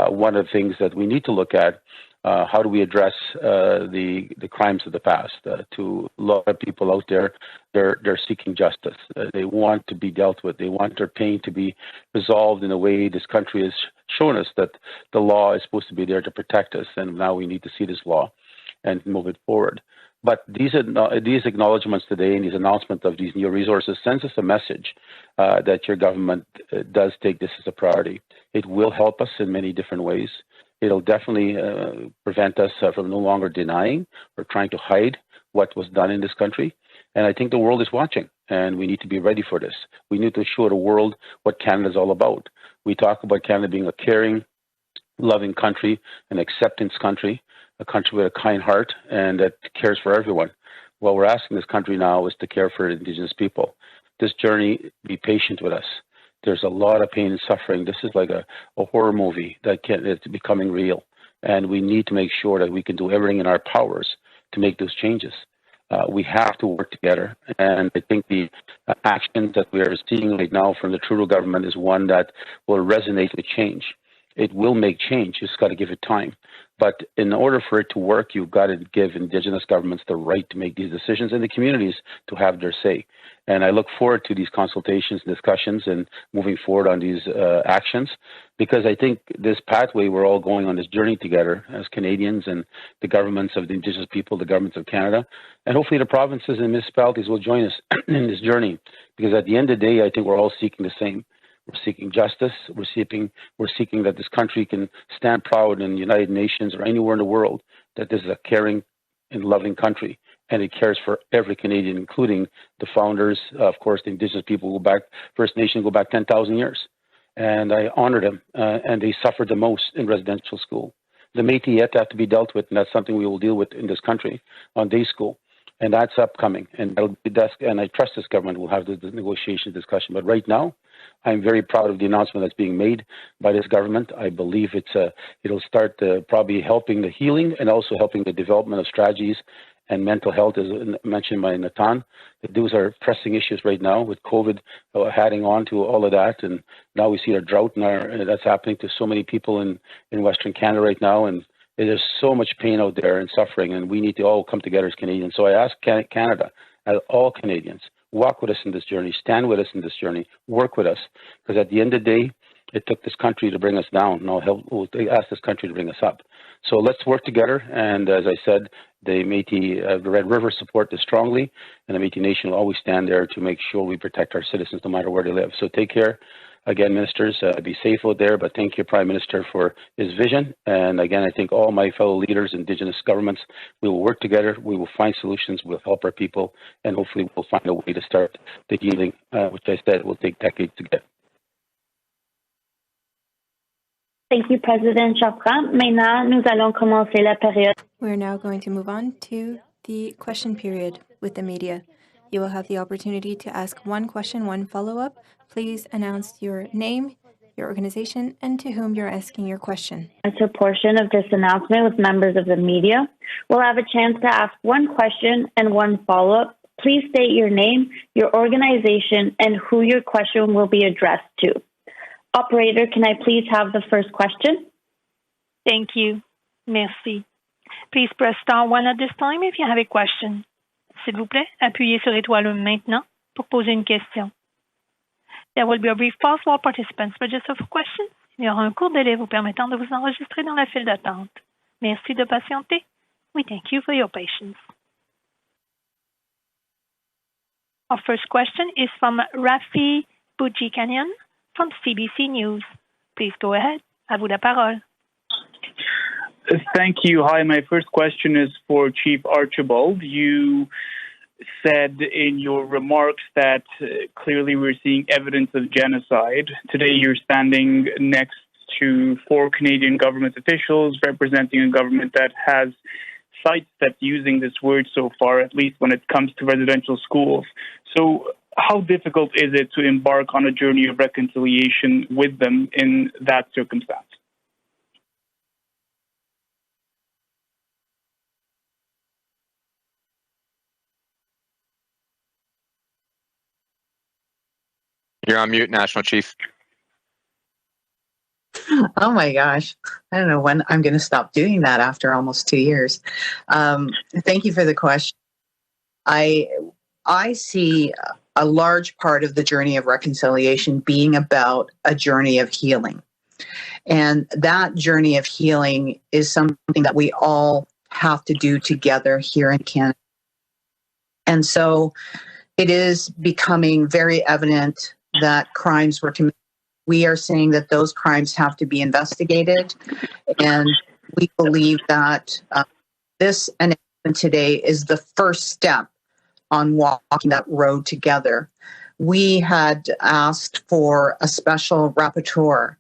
one of the things that we need to look at, how do we address the crimes of the past? To a lot of people out there, they're seeking justice. They want to be dealt with. They want their pain to be resolved in a way this country has shown us that the law is supposed to be there to protect us, and now we need to see this law and move it forward. But these acknowledgements today and these announcements of these new resources sends us a message that your government does take this as a priority. It will help us in many different ways. It'll definitely prevent us from no longer denying or trying to hide what was done in this country. And I think the world is watching, and we need to be ready for this. We need to show the world what Canada is all about. We talk about Canada being a caring, loving country, an acceptance country, a country with a kind heart and that cares for everyone. What we're asking this country now is to care for Indigenous people. This journey, be patient with us. There's a lot of pain and suffering. This is like a horror movie it's becoming real. And we need to make sure that we can do everything in our powers to make those changes. We have to work together. And I think the actions that we are seeing right now from the Trudeau government is one that will resonate with change. It will make change. You just got to give it time. But in order for it to work, you've got to give Indigenous governments the right to make these decisions and the communities to have their say. And I look forward to these consultations, discussions, and moving forward on these actions, because I think this pathway, we're all going on this journey together as Canadians and the governments of the Indigenous people, the governments of Canada, and hopefully the provinces and municipalities will join us in this journey, because at the end of the day, I think we're all seeking the same. We're seeking justice. We're seeking that this country can stand proud in the United Nations or anywhere in the world that this is a caring and loving country, and it cares for every Canadian, including the founders, of course, the Indigenous people who go back, First Nation go back 10,000 years. And I honor them, and they suffered the most in residential school. The Lametti yet have to be dealt with, and that's something we will deal with in this country on day school. And that's upcoming, and I trust this government will have the negotiation discussion. But right now, I'm very proud of the announcement that's being made by this government. I believe it'll start probably helping the healing and also helping the development of strategies and mental health, as mentioned by Nathan. Those are pressing issues right now with COVID adding on to all of that. And now we see a drought that's happening to so many people in Western Canada right now. And there's so much pain out there and suffering, and we need to all come together as Canadians. So I ask Canada, all Canadians, walk with us in this journey, stand with us in this journey, work with us, because at the end of the day, it took this country to bring us down. Now we'll ask this country to bring us up. So let's work together. And as I said, the Métis, the Red River support this strongly, and the Métis Nation will always stand there to make sure we protect our citizens no matter where they live. So take care. Again, ministers, be safe out there, but thank you, Prime Minister, for his vision. And again, I think all my fellow leaders, Indigenous governments, we will work together. We will find solutions. We'll help our people, and hopefully we'll find a way to start the healing, which I said will take decades to get. Thank you, President Chapra. Maintenant, nous allons commencer la période. We're now going to move on to the question period with the media. You will have the opportunity to ask one question, one follow-up. Please announce your name, your organization, and to whom you're asking your question. Answer portion of this announcement with members of the media. We'll have a chance to ask one question and one follow-up. Please state your name, your organization, and who your question will be addressed to. Operator, can I please have the first question? Thank you. Merci. Please press star 1 at this time if you have a question. S'il vous plaît, appuyez sur étoile 1 maintenant pour poser une question. There will be a brief pause while participants register for questions. Il y aura un court délai vous permettant de vous enregistrer dans la file d'attente. Merci de patienter. We thank you for your patience. Our first question is from Rafi Boudjikanian from CBC News. Please go ahead. À vous la parole. Thank you. Hi, my first question is for Chief Archibald. You said in your remarks that clearly we're seeing evidence of genocide. Today you're standing next to 4 Canadian government officials representing a government that has sidestepped using this word so far, at least when it comes to residential schools. So how difficult is it to embark on a journey of reconciliation with them in that circumstance? You're on mute, National Chief. Oh my gosh. I don't know when I'm going to stop doing that after almost 2 years. Thank you for the question. I see a large part of the journey of reconciliation being about a journey of healing. And that journey of healing is something that we all have to do together here in Canada. And so it is becoming very evident that crimes were committed. We are saying that those crimes have to be investigated. And we believe that this announcement today is the first step on walking that road together. We had asked for a special rapporteur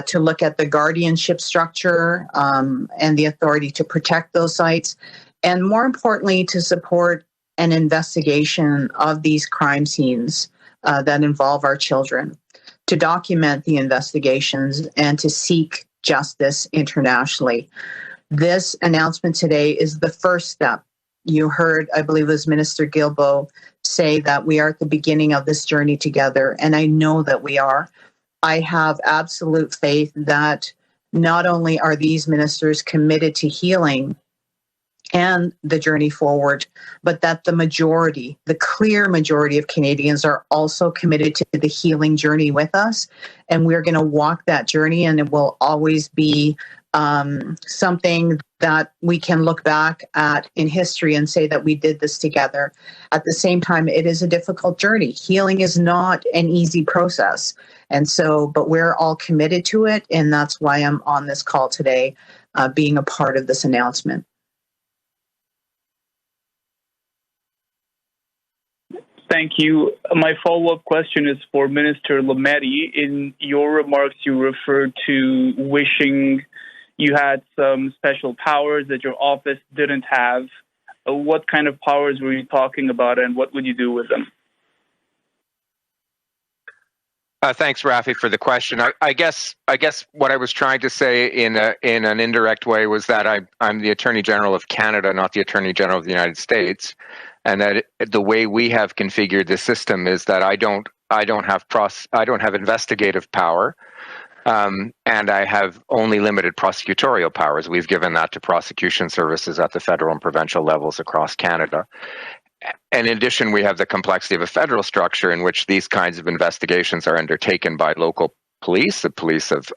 to look at the guardianship structure and the authority to protect those sites, and more importantly, to support an investigation of these crime scenes that involve our children, to document the investigations and to seek justice internationally. This announcement today is the first step. You heard, I believe it was Minister Guilbeault, say that we are at the beginning of this journey together, and I know that we are. I have absolute faith that not only are these ministers committed to healing and the journey forward, but that the majority, the clear majority of Canadians are also committed to the healing journey with us. And we're going to walk that journey, and it will always be something that we can look back at in history and say that we did this together. At the same time, it is a difficult journey. Healing is not an easy process. And so, but we're all committed to it. And that's why I'm on this call today, being a part of this announcement. Thank you. My follow-up question is for Minister Lametti. In your remarks, you referred to wishing you had some special powers that your office didn't have. What kind of powers were you talking about, and what would you do with them? Thanks, Rafi, for the question. I guess what I was trying to say in an indirect way was that I'm the Attorney General of Canada, not the Attorney General of the United States, and that the way we have configured the system is that I don't have investigative power, and I have only limited prosecutorial powers. We've given that to prosecution services at the federal and provincial levels across Canada. And in addition, we have the complexity of a federal structure in which these kinds of investigations are undertaken by local police, the police of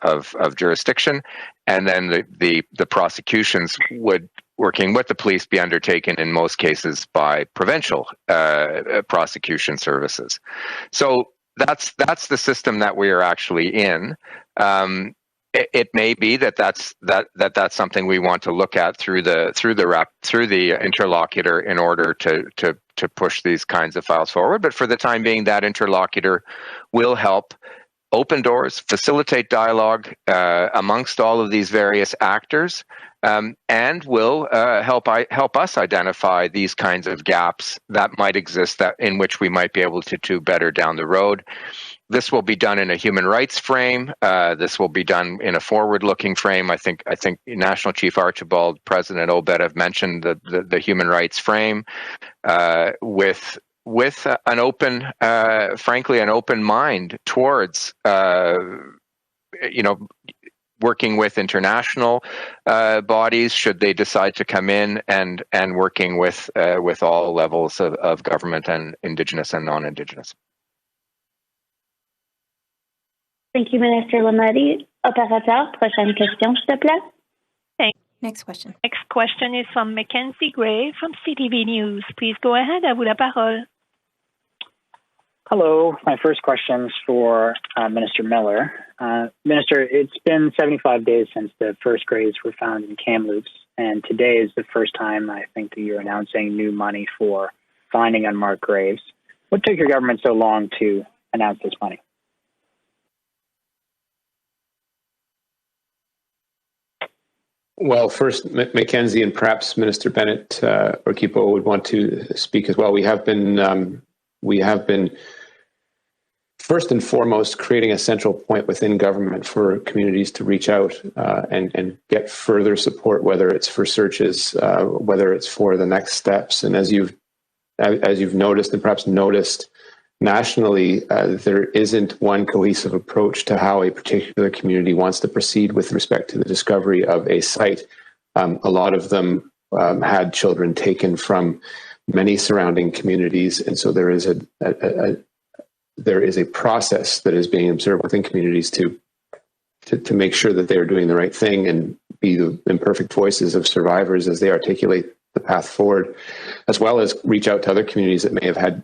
jurisdiction, and then the prosecutions would, working with the police, be undertaken in most cases by provincial prosecution services. So that's the system that we are actually in. It may be that's something we want to look at through the interlocutor in order to push these kinds of files forward. But for the time being, that interlocutor will help open doors, facilitate dialogue amongst all of these various actors, and will help us identify these kinds of gaps that might exist in which we might be able to do better down the road. This will be done in a human rights frame. This will be done in a forward-looking frame. I think National Chief Archibald, President Obed have mentioned the human rights frame with an open, frankly, an open mind towards working with international bodies should they decide to come in, and working with all levels of government, and Indigenous and non-Indigenous. Thank you, Minister Lametti. Opérateur, prochaine question, s'il te plaît. Thanks. Next question. Next question is from Mackenzie Gray from CTV News. Please go ahead. À vous la parole. Hello. My first question is for Minister Miller. Minister, it's been 75 days since the first graves were found in Kamloops, and today is the first time I think that you're announcing new money for finding unmarked graves. What took your government so long to announce this money? Well, first, Mackenzie, and perhaps Minister Bennett or Guilbeault would want to speak as well. We have been first and foremost creating a central point within government for communities to reach out and get further support, whether it's for searches, whether it's for the next steps. And as you've noticed, and perhaps noticed, nationally, there isn't one cohesive approach to how a particular community wants to proceed with respect to the discovery of a site. A lot of them had children taken from many surrounding communities, and so there is a process that is being observed within communities to make sure that they are doing the right thing and be the imperfect voices of survivors as they articulate the path forward, as well as reach out to other communities that may have had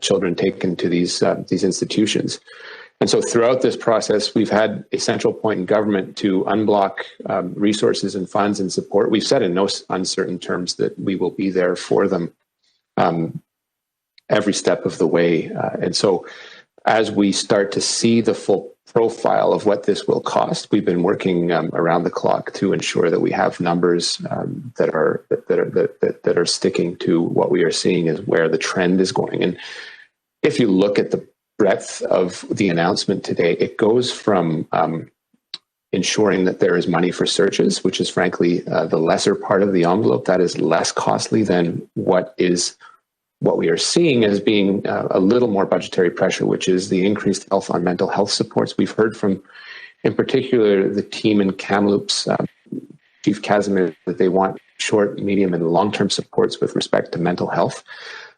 children taken to these institutions. And so throughout this process, we've had a central point in government to unblock resources and funds and support. We've said in no uncertain terms that we will be there for them every step of the way. And so as we start to see the full profile of what this will cost, we've been working around the clock to ensure that we have numbers that are sticking to what we are seeing as where the trend is going. And if you look at the breadth of the announcement today, it goes from ensuring that there is money for searches, which is frankly the lesser part of the envelope. That is less costly than what we are seeing as being a little more budgetary pressure, which is the increased health on mental health supports. We've heard from, in particular, the team in Kamloops, Chief Casimir, that they want short, medium, and long-term supports with respect to mental health.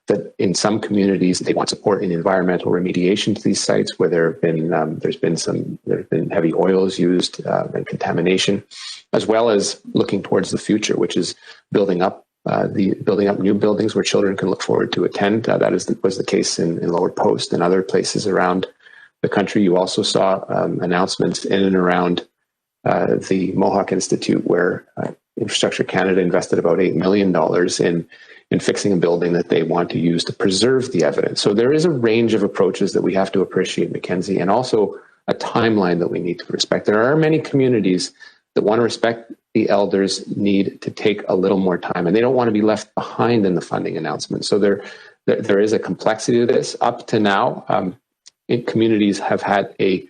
That in some communities they want support in environmental remediation to these sites where there's been heavy oils used and contamination, as well as looking towards the future, which is building up new buildings where children can look forward to attend. That was the case in Lower Post and other places around the country. You also saw announcements in and around the Mohawk Institute, where Infrastructure Canada invested about $8 million in fixing a building that they want to use to preserve the evidence. So there is a range of approaches that we have to appreciate, Mackenzie, and also a timeline that we need to respect. There are many communities that want to respect the elders need to take a little more time, and they don't want to be left behind in the funding announcement. So there is a complexity to this. Up to now, communities have had a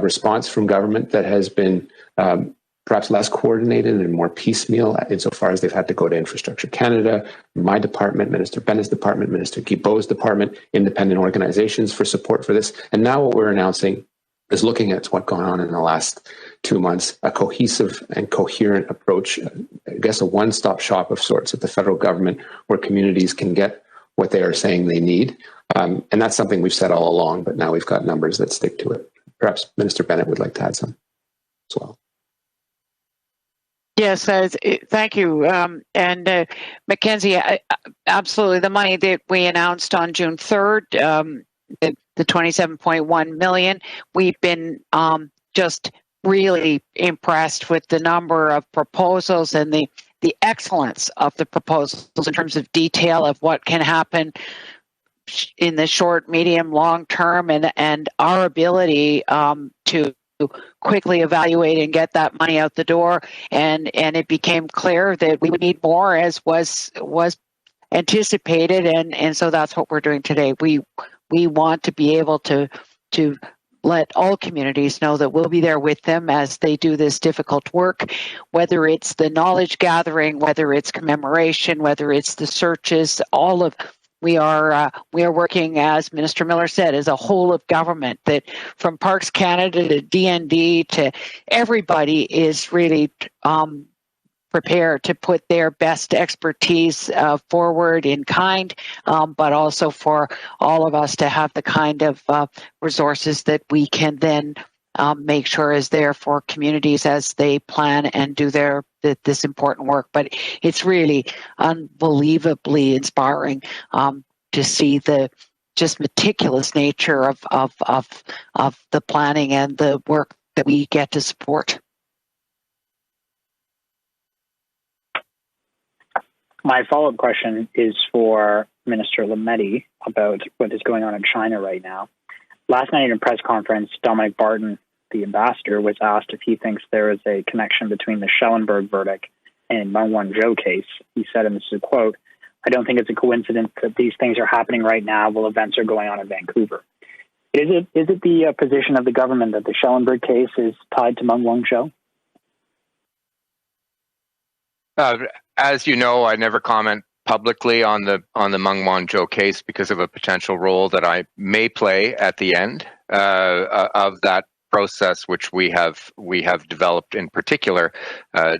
response from government that has been perhaps less coordinated and more piecemeal insofar as they've had to go to Infrastructure Canada, my department, Minister Bennett's department, Minister Guilbeault's department, independent organizations for support for this. And now what we're announcing is looking at what's gone on in the last 2 months, a cohesive and coherent approach, I guess a one-stop shop of sorts at the federal government where communities can get what they are saying they need. And that's something we've said all along, but now we've got numbers that stick to it. Perhaps Minister Bennett would like to add some as well. Yes, thank you. And Mackenzie, absolutely. The money that we announced on June 3rd, the $27.1 million, we've been just really impressed with the number of proposals and the excellence of the proposals in terms of detail of what can happen in the short, medium, long term, and our ability to quickly evaluate and get that money out the door. And it became clear that we would need more, as was anticipated, and so that's what we're doing today. We want to be able to let all communities know that we'll be there with them as they do this difficult work, whether it's the knowledge gathering, whether it's commemoration, whether it's the searches, all of. We are working, as Minister Miller said, as a whole of government, that from Parks Canada to DND to everybody is really prepared to put their best expertise forward in kind, but also for all of us to have the kind of resources that we can then make sure is there for communities as they plan and do this important work. But it's really unbelievably inspiring to see the just meticulous nature of the planning and the work that we get to support. My follow-up question is for Minister Lametti about what is going on in China right now. Last night in a press conference, Dominic Barton, the ambassador, was asked if he thinks there is a connection between the Schellenberg verdict and Meng Wanzhou case. He said, and this is a quote, "I don't think it's a coincidence that these things are happening right now while events are going on in Vancouver." Is it the position of the government that the Schellenberg case is tied to Meng Wanzhou? As you know, I never comment publicly on the Mengwanzhou case because of a potential role that I may play at the end of that process, which we have developed in particular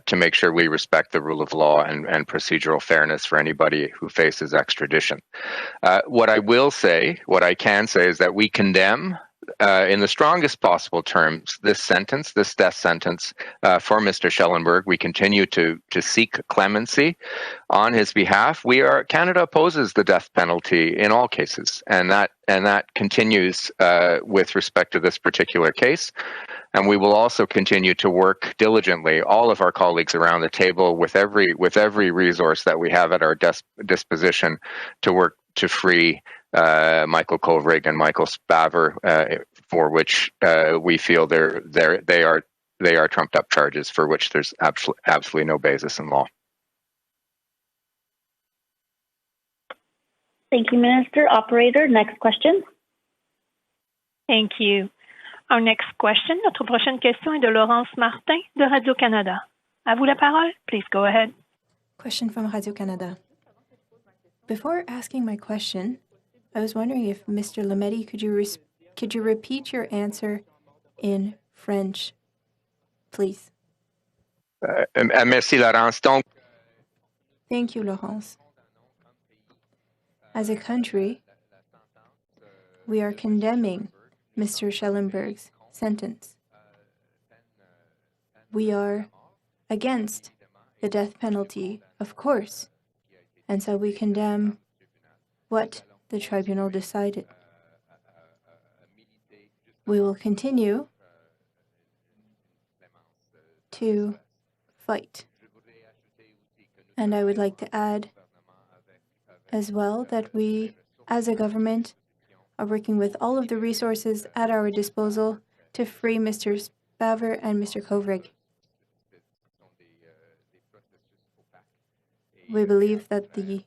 to make sure we respect the rule of law and procedural fairness for anybody who faces extradition. What I can say is that we condemn in the strongest possible terms this death sentence for Mr. Schellenberg. We continue to seek clemency on his behalf. Canada opposes the death penalty in all cases, and that continues with respect to this particular case. And we will also continue to work diligently, all of our colleagues around the table, with every resource that we have at our disposition, to work to free Michael Kovrig and Michael Spavor, for which we feel they are trumped up charges for which there's absolutely no basis in law. Thank you, Minister. Operator, next question. Thank you. Our next question, notre prochaine question est de Laurence Martin de Radio-Canada. À vous la parole. Please go ahead. Question from Radio-Canada. Before asking my question, I was wondering if Mr. Lametti, could you repeat your answer in French, please? Merci, Laurence. Donc, thank you, Laurence. As a country, we are condemning Mr. Schellenberg's sentence. We are against the death penalty, of course, and so we condemn what the tribunal decided. We will continue to fight. And I would like to add as well that we, as a government, are working with all of the resources at our disposal to free Mr. Spavor and Mr. Kovrig. We believe that the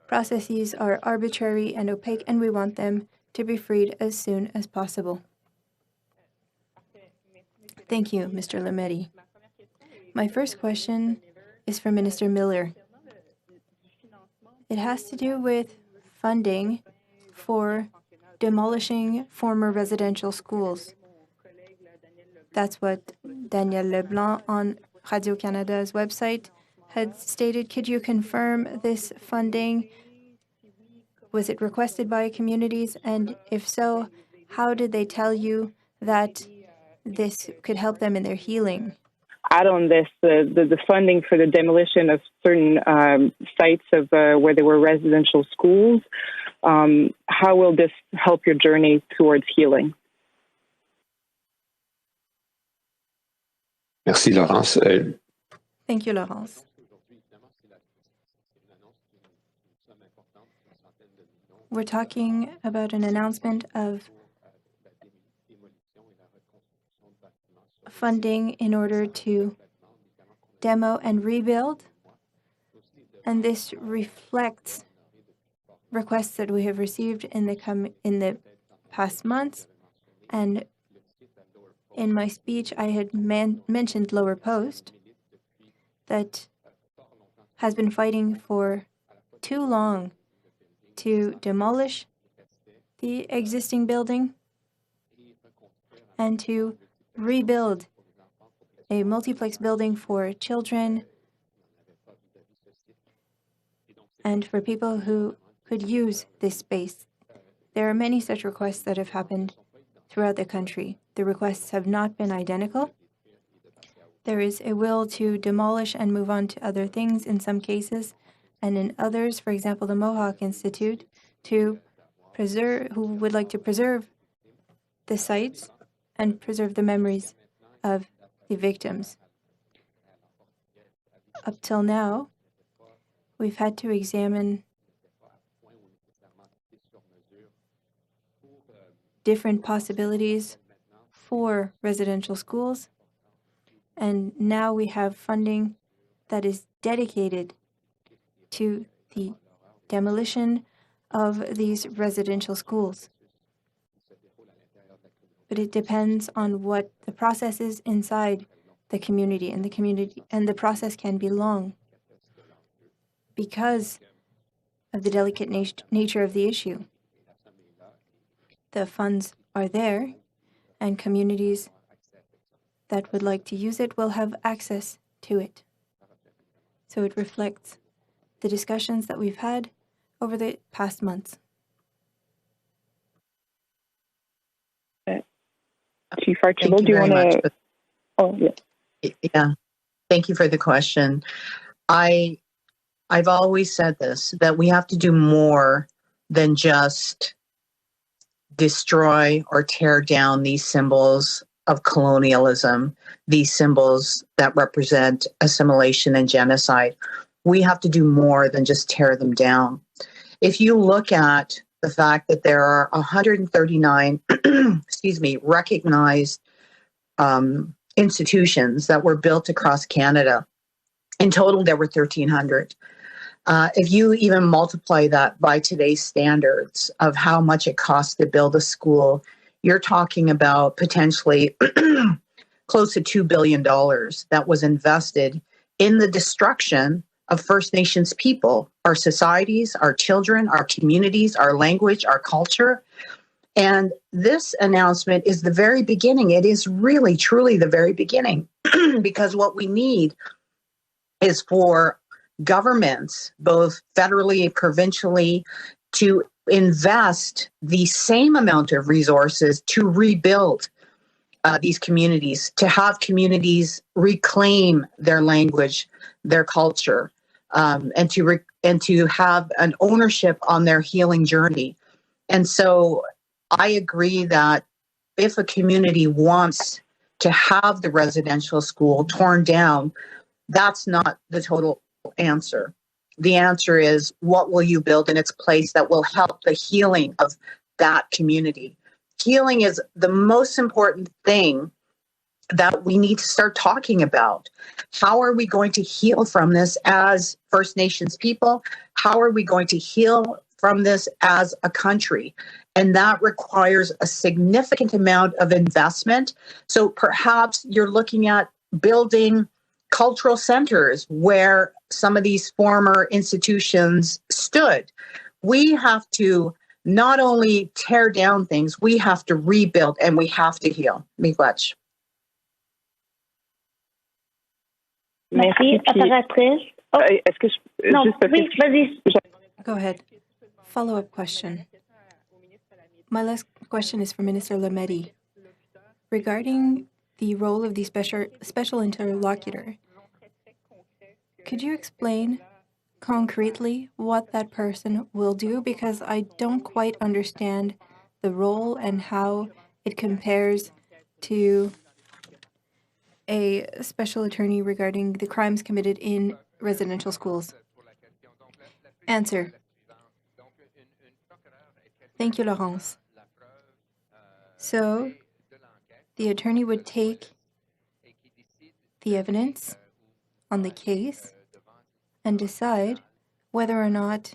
processes are arbitrary and opaque, and we want them to be freed as soon as possible. Thank you, Mr. Lametti. My first question is for Minister Miller. It has to do with funding for demolishing former residential schools. That's what Daniel Leblanc on Radio-Canada's website had stated. Could you confirm this funding? Was it requested by communities? And if so, how did they tell you that this could help them in their healing? Add on this, the funding for the demolition of certain sites of where there were residential schools. How will this help your journey towards healing? Merci, Laurence. Thank you, Laurence. We're talking about an announcement of funding in order to demo and rebuild, and this reflects requests that we have received in the past months. And in my speech, I had mentioned Lower Post that has been fighting for too long to demolish the existing building and to rebuild a multiplex building for children and for people who could use this space. There are many such requests that have happened throughout the country. The requests have not been identical. There is a will to demolish and move on to other things in some cases, and in others, for example, the Mohawk Institute, who would like to preserve the sites and preserve the memories of the victims. Up till now, we've had to examine different possibilities for residential schools, and now we have funding that is dedicated to the demolition of these residential schools. But it depends on what the process is inside the community, and the process can be long. because of the delicate nature of the issue. The funds are there, and communities that would like to use it will have access to it. So it reflects the discussions that we've had over the past months. Chief Archibald, do you want to? Oh, yeah. Yeah. Thank you for the question. I've always said this, that we have to do more than just destroy or tear down these symbols of colonialism, these symbols that represent assimilation and genocide. We have to do more than just tear them down. If you look at the fact that there are 139, recognized institutions that were built across Canada. In total, there were 1,300. If you even multiply that by today's standards of how much it costs to build a school, you're talking about potentially close to $2 billion that was invested in the destruction of First Nations people, our societies, our children, our communities, our language, our culture. And this announcement is the very beginning. It is really, truly the very beginning, because what we need is for governments, both federally and provincially, to invest the same amount of resources to rebuild these communities, to have communities reclaim their language, their culture, and to have an ownership on their healing journey. And so I agree that if a community wants to have the residential school torn down, that's not the total answer. The answer is, what will you build in its place that will help the healing of that community? Healing is the most important thing that we need to start talking about. How are we going to heal from this as First Nations people? How are we going to heal from this as a country? And that requires a significant amount of investment. So perhaps you're looking at building cultural centers where some of these former institutions stood. We have to not only tear down things, we have to rebuild and we have to heal. Miigwech. Merci, apparatrice. Oh. Est-ce que non, oui, vas-y. Go ahead. Follow-up question. My last question is for Minister Lametti. Regarding the role of the special interlocutor, could you explain concretely what that person will do? Because I don't quite understand the role and how it compares to a special attorney regarding the crimes committed in residential schools. Answer. Thank you, Laurence. So, the attorney would take the evidence on the case and decide whether or not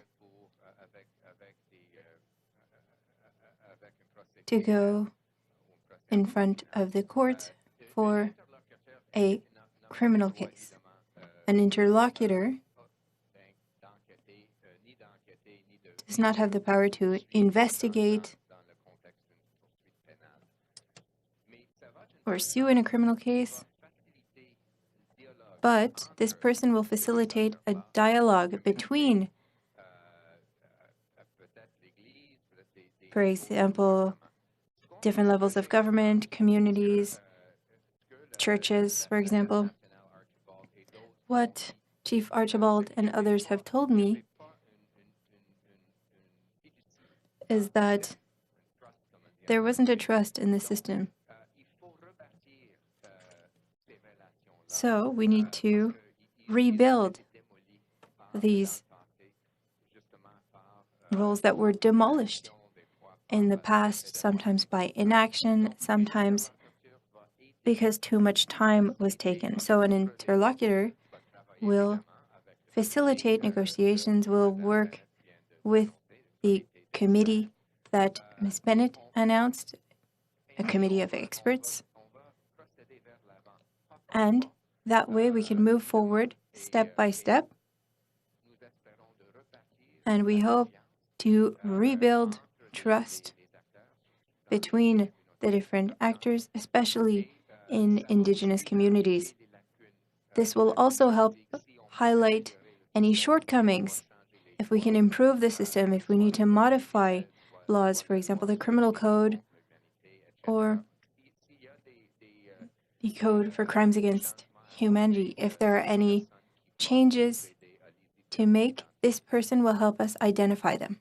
to go in front of the court for a criminal case. An interlocutor does not have the power to investigate or sue in a criminal case, but this person will facilitate a dialogue between, for example, different levels of government, communities, churches, for example. What Chief Archibald and others have told me is that there wasn't a trust in the system. So we need to rebuild these roles that were demolished in the past, sometimes by inaction, sometimes because too much time was taken. So an interlocutor will facilitate negotiations, will work with the committee that Ms. Bennett announced, a committee of experts, and that way we can move forward step by step. And we hope to rebuild trust between the different actors, especially in Indigenous communities. This will also help highlight any shortcomings. If we can improve the system, if we need to modify laws, for example, the criminal code or the code for crimes against humanity, if there are any changes to make, this person will help us identify them.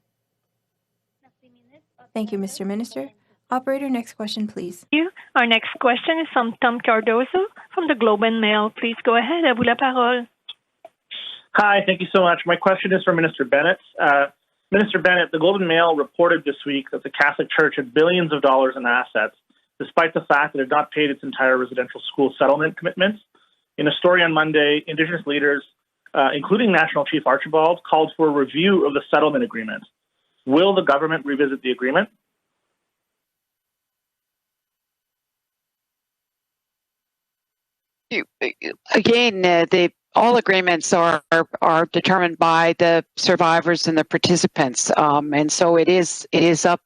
Thank you, Mr. Minister. Operator, next question, please. Thank you. Our next question is from Tom Cardozo from the Globe and Mail. Please go ahead. À vous la parole. Hi, thank you so much. My question is for Minister Bennett. Minister Bennett, the Globe and Mail reported this week that the Catholic Church had billions of dollars in assets, despite the fact that it had not paid its entire residential school settlement commitments. In a story on Monday, Indigenous leaders, including National Chief Archibald, called for a review of the settlement agreement. Will the government revisit the agreement? Again, all agreements are determined by the survivors and the participants, and so it is up,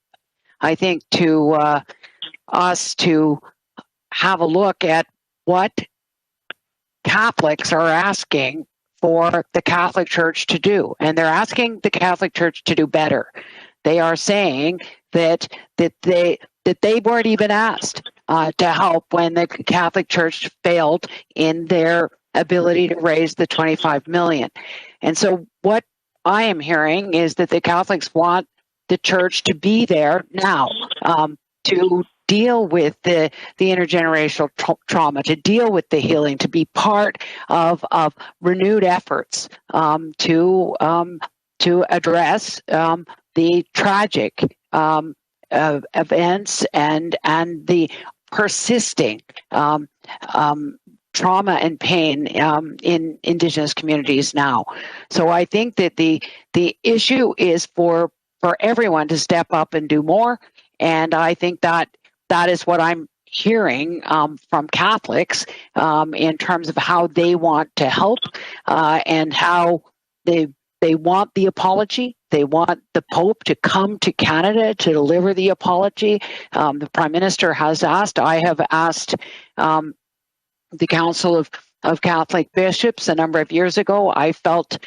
I think, to us to have a look at what Catholics are asking for the Catholic Church to do, and they're asking the Catholic Church to do better. They are saying that they weren't even asked to help when the Catholic Church failed in their ability to raise the $25 million. And so what I am hearing is that the Catholics want the Church to be there now, to deal with the intergenerational trauma, to deal with the healing, to be part of renewed efforts to address the tragic events and the persisting trauma and pain in Indigenous communities now. So I think that the issue is for everyone to step up and do more, and I think that is what I'm hearing from Catholics in terms of how they want to help and how they want the apology. They want the Pope to come to Canada to deliver the apology. The Prime Minister has asked. I have asked the Council of Catholic Bishops a number of years ago. I felt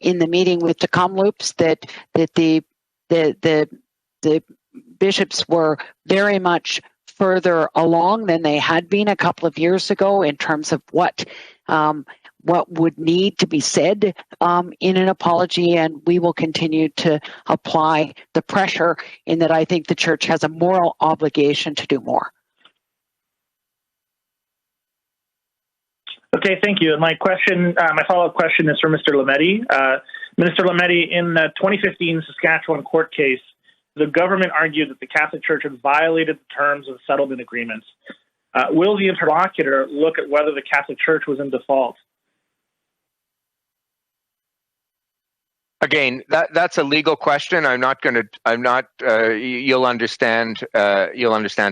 in the meeting with the Kamloops that the bishops were very much further along than they had been a couple of years ago in terms of what would need to be said in an apology, and we will continue to apply the pressure in that I think the Church has a moral obligation to do more. Okay, thank you. And my follow-up question is for Mr. Lametti. Minister Lametti, in the 2015 Saskatchewan court case, the government argued that the Catholic Church had violated the terms of settlement agreements. Will the interlocutor look at whether the Catholic Church was in default? Again, that's a legal question. You'll understand,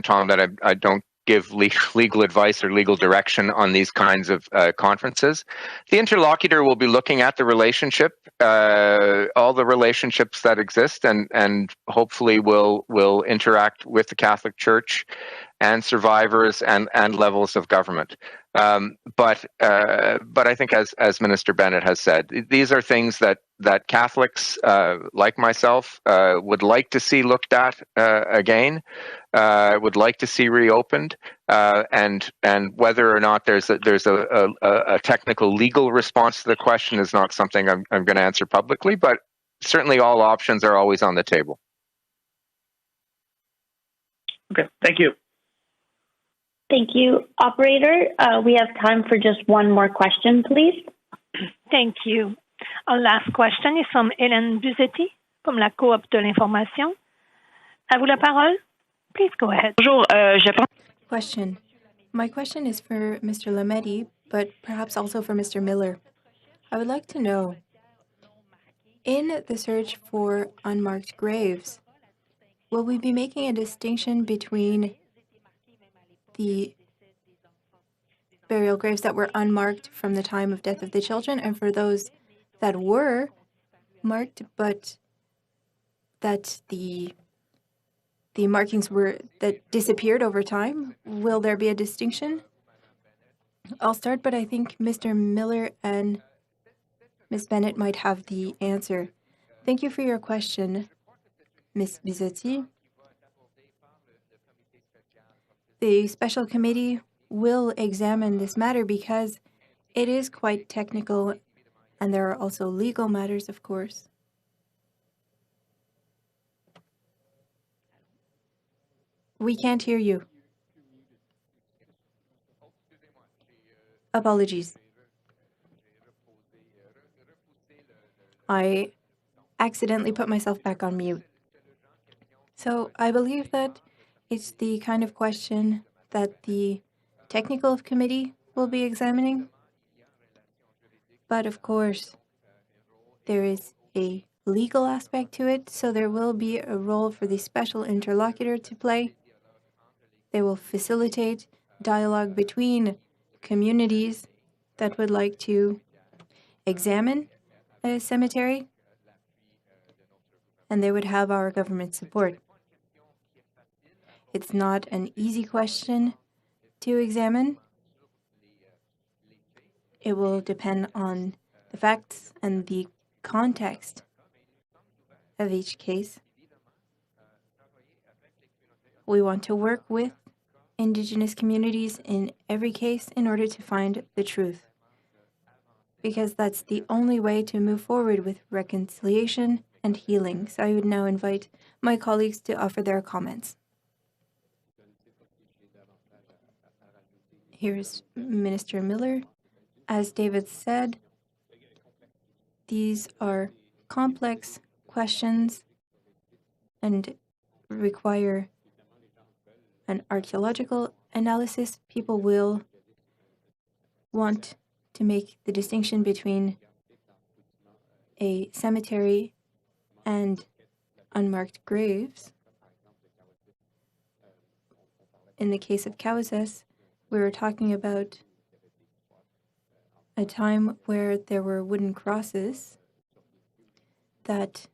Tom, that I don't give legal advice or legal direction on these kinds of conferences. The interlocutor will be looking at the relationship, all the relationships that exist, and hopefully will interact with the Catholic Church and survivors and levels of government. But I think, as Minister Bennett has said, these are things that Catholics like myself would like to see looked at again, would like to see reopened, and whether or not there's a technical legal response to the question is not something I'm going to answer publicly, but certainly all options are always on the table. Okay, thank you. Thank you. Operator, we have time for just one more question, please. Thank you. Our last question is from Hélène Buzetti from la Coop de l'Information. À vous la parole. Please go ahead. Bonjour, Question. My question is for Mr. Lametti, but perhaps also for Mr. Miller. I would like to know, in the search for unmarked graves, will we be making a distinction between the burial graves that were unmarked from the time of death of the children and for those that were marked, but that the markings that disappeared over time? Will there be a distinction? I'll start, but I think Mr. Miller and Ms. Bennett might have the answer. Thank you for your question, Ms. Bizotti. The special committee will examine this matter because it is quite technical, and there are also legal matters, of course. We can't hear you. Apologies. I accidentally put myself back on mute. So I believe that it's the kind of question that the technical committee will be examining. But of course, there is a legal aspect to it, so there will be a role for the special interlocutor to play. They will facilitate dialogue between communities that would like to examine a cemetery, and they would have our government support. It's not an easy question to examine. It will depend on the facts and the context of each case. We want to work with Indigenous communities in every case in order to find the truth, because that's the only way to move forward with reconciliation and healing. So I would now invite my colleagues to offer their comments. Here's Minister Miller. As David said, these are complex questions and require an archaeological analysis. People will want to make the distinction between a cemetery and unmarked graves. In the case of Cowessess, we were talking about a time where there were wooden crosses that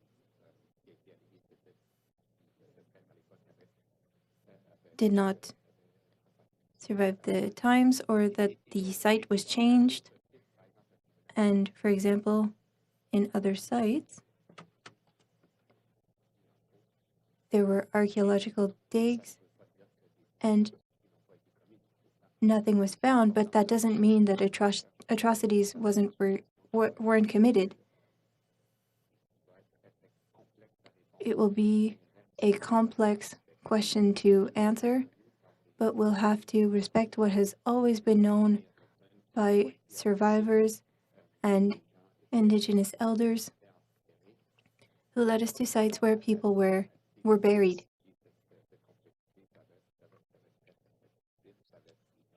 did not survive the times, or that the site was changed. And for example, in other sites, there were archaeological digs and nothing was found, but that doesn't mean that atrocities weren't committed. It will be a complex question to answer, but we'll have to respect what has always been known by survivors and Indigenous elders who led us to sites where people were buried.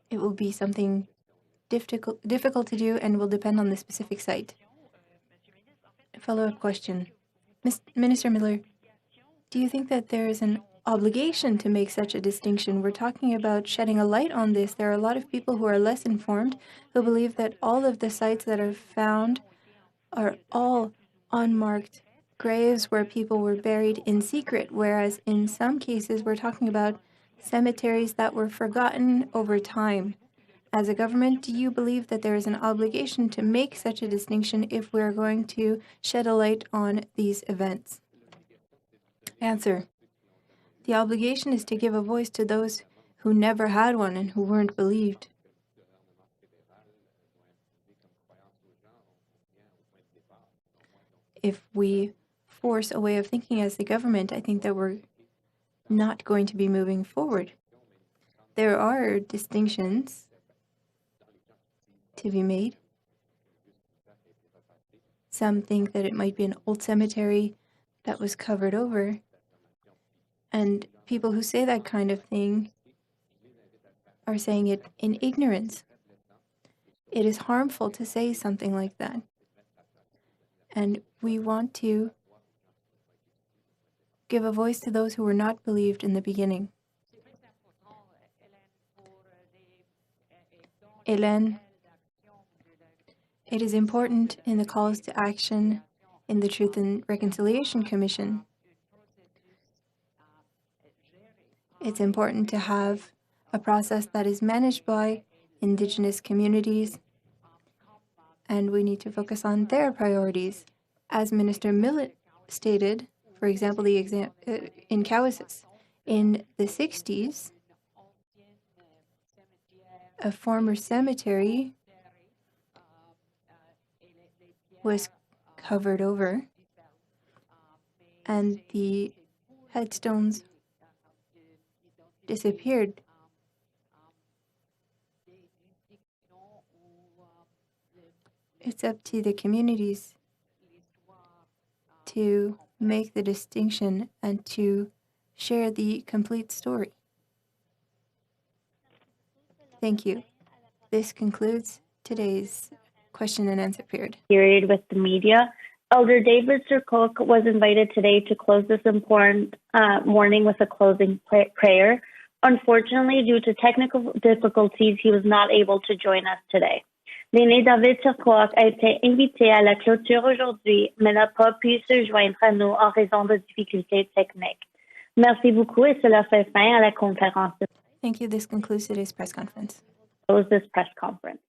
It will be something difficult to do and will depend on the specific site. Follow-up question. Minister Miller, do you think that there is an obligation to make such a distinction? We're talking about shedding a light on this. There are a lot of people who are less informed who believe that all of the sites that are found are all unmarked graves where people were buried in secret, whereas in some cases we're talking about cemeteries that were forgotten over time. As a government, do you believe that there is an obligation to make such a distinction if we're going to shed a light on these events? Answer. The obligation is to give a voice to those who never had one and who weren't believed. If we force a way of thinking as the government, I think that we're not going to be moving forward. There are distinctions to be made. Some think that it might be an old cemetery that was covered over. And people who say that kind of thing are saying it in ignorance. It is harmful to say something like that. And we want to give a voice to those who were not believed in the beginning. Hélène, it is important in the calls to action in the Truth and Reconciliation Commission. It's important to have a process that is managed by Indigenous communities, and we need to focus on their priorities. As Minister Millet stated, for example, in Cowessess, in the 60s, a former cemetery was covered over, and the headstones disappeared. It's up to the communities to make the distinction and to share the complete story. Thank you. This concludes today's question and answer period. Period with the media. Elder David Sir Cook was invited today to close this important morning with a closing prayer. Unfortunately, due to technical difficulties, he was not able to join us today. L'aîné David Sir Cook a été invité à la clôture aujourd'hui, mais n'a pas pu se joindre à nous en raison de difficultés techniques. Merci beaucoup et cela fait fin à la conférence. Thank you. This concludes today's press conference. Close this press conference.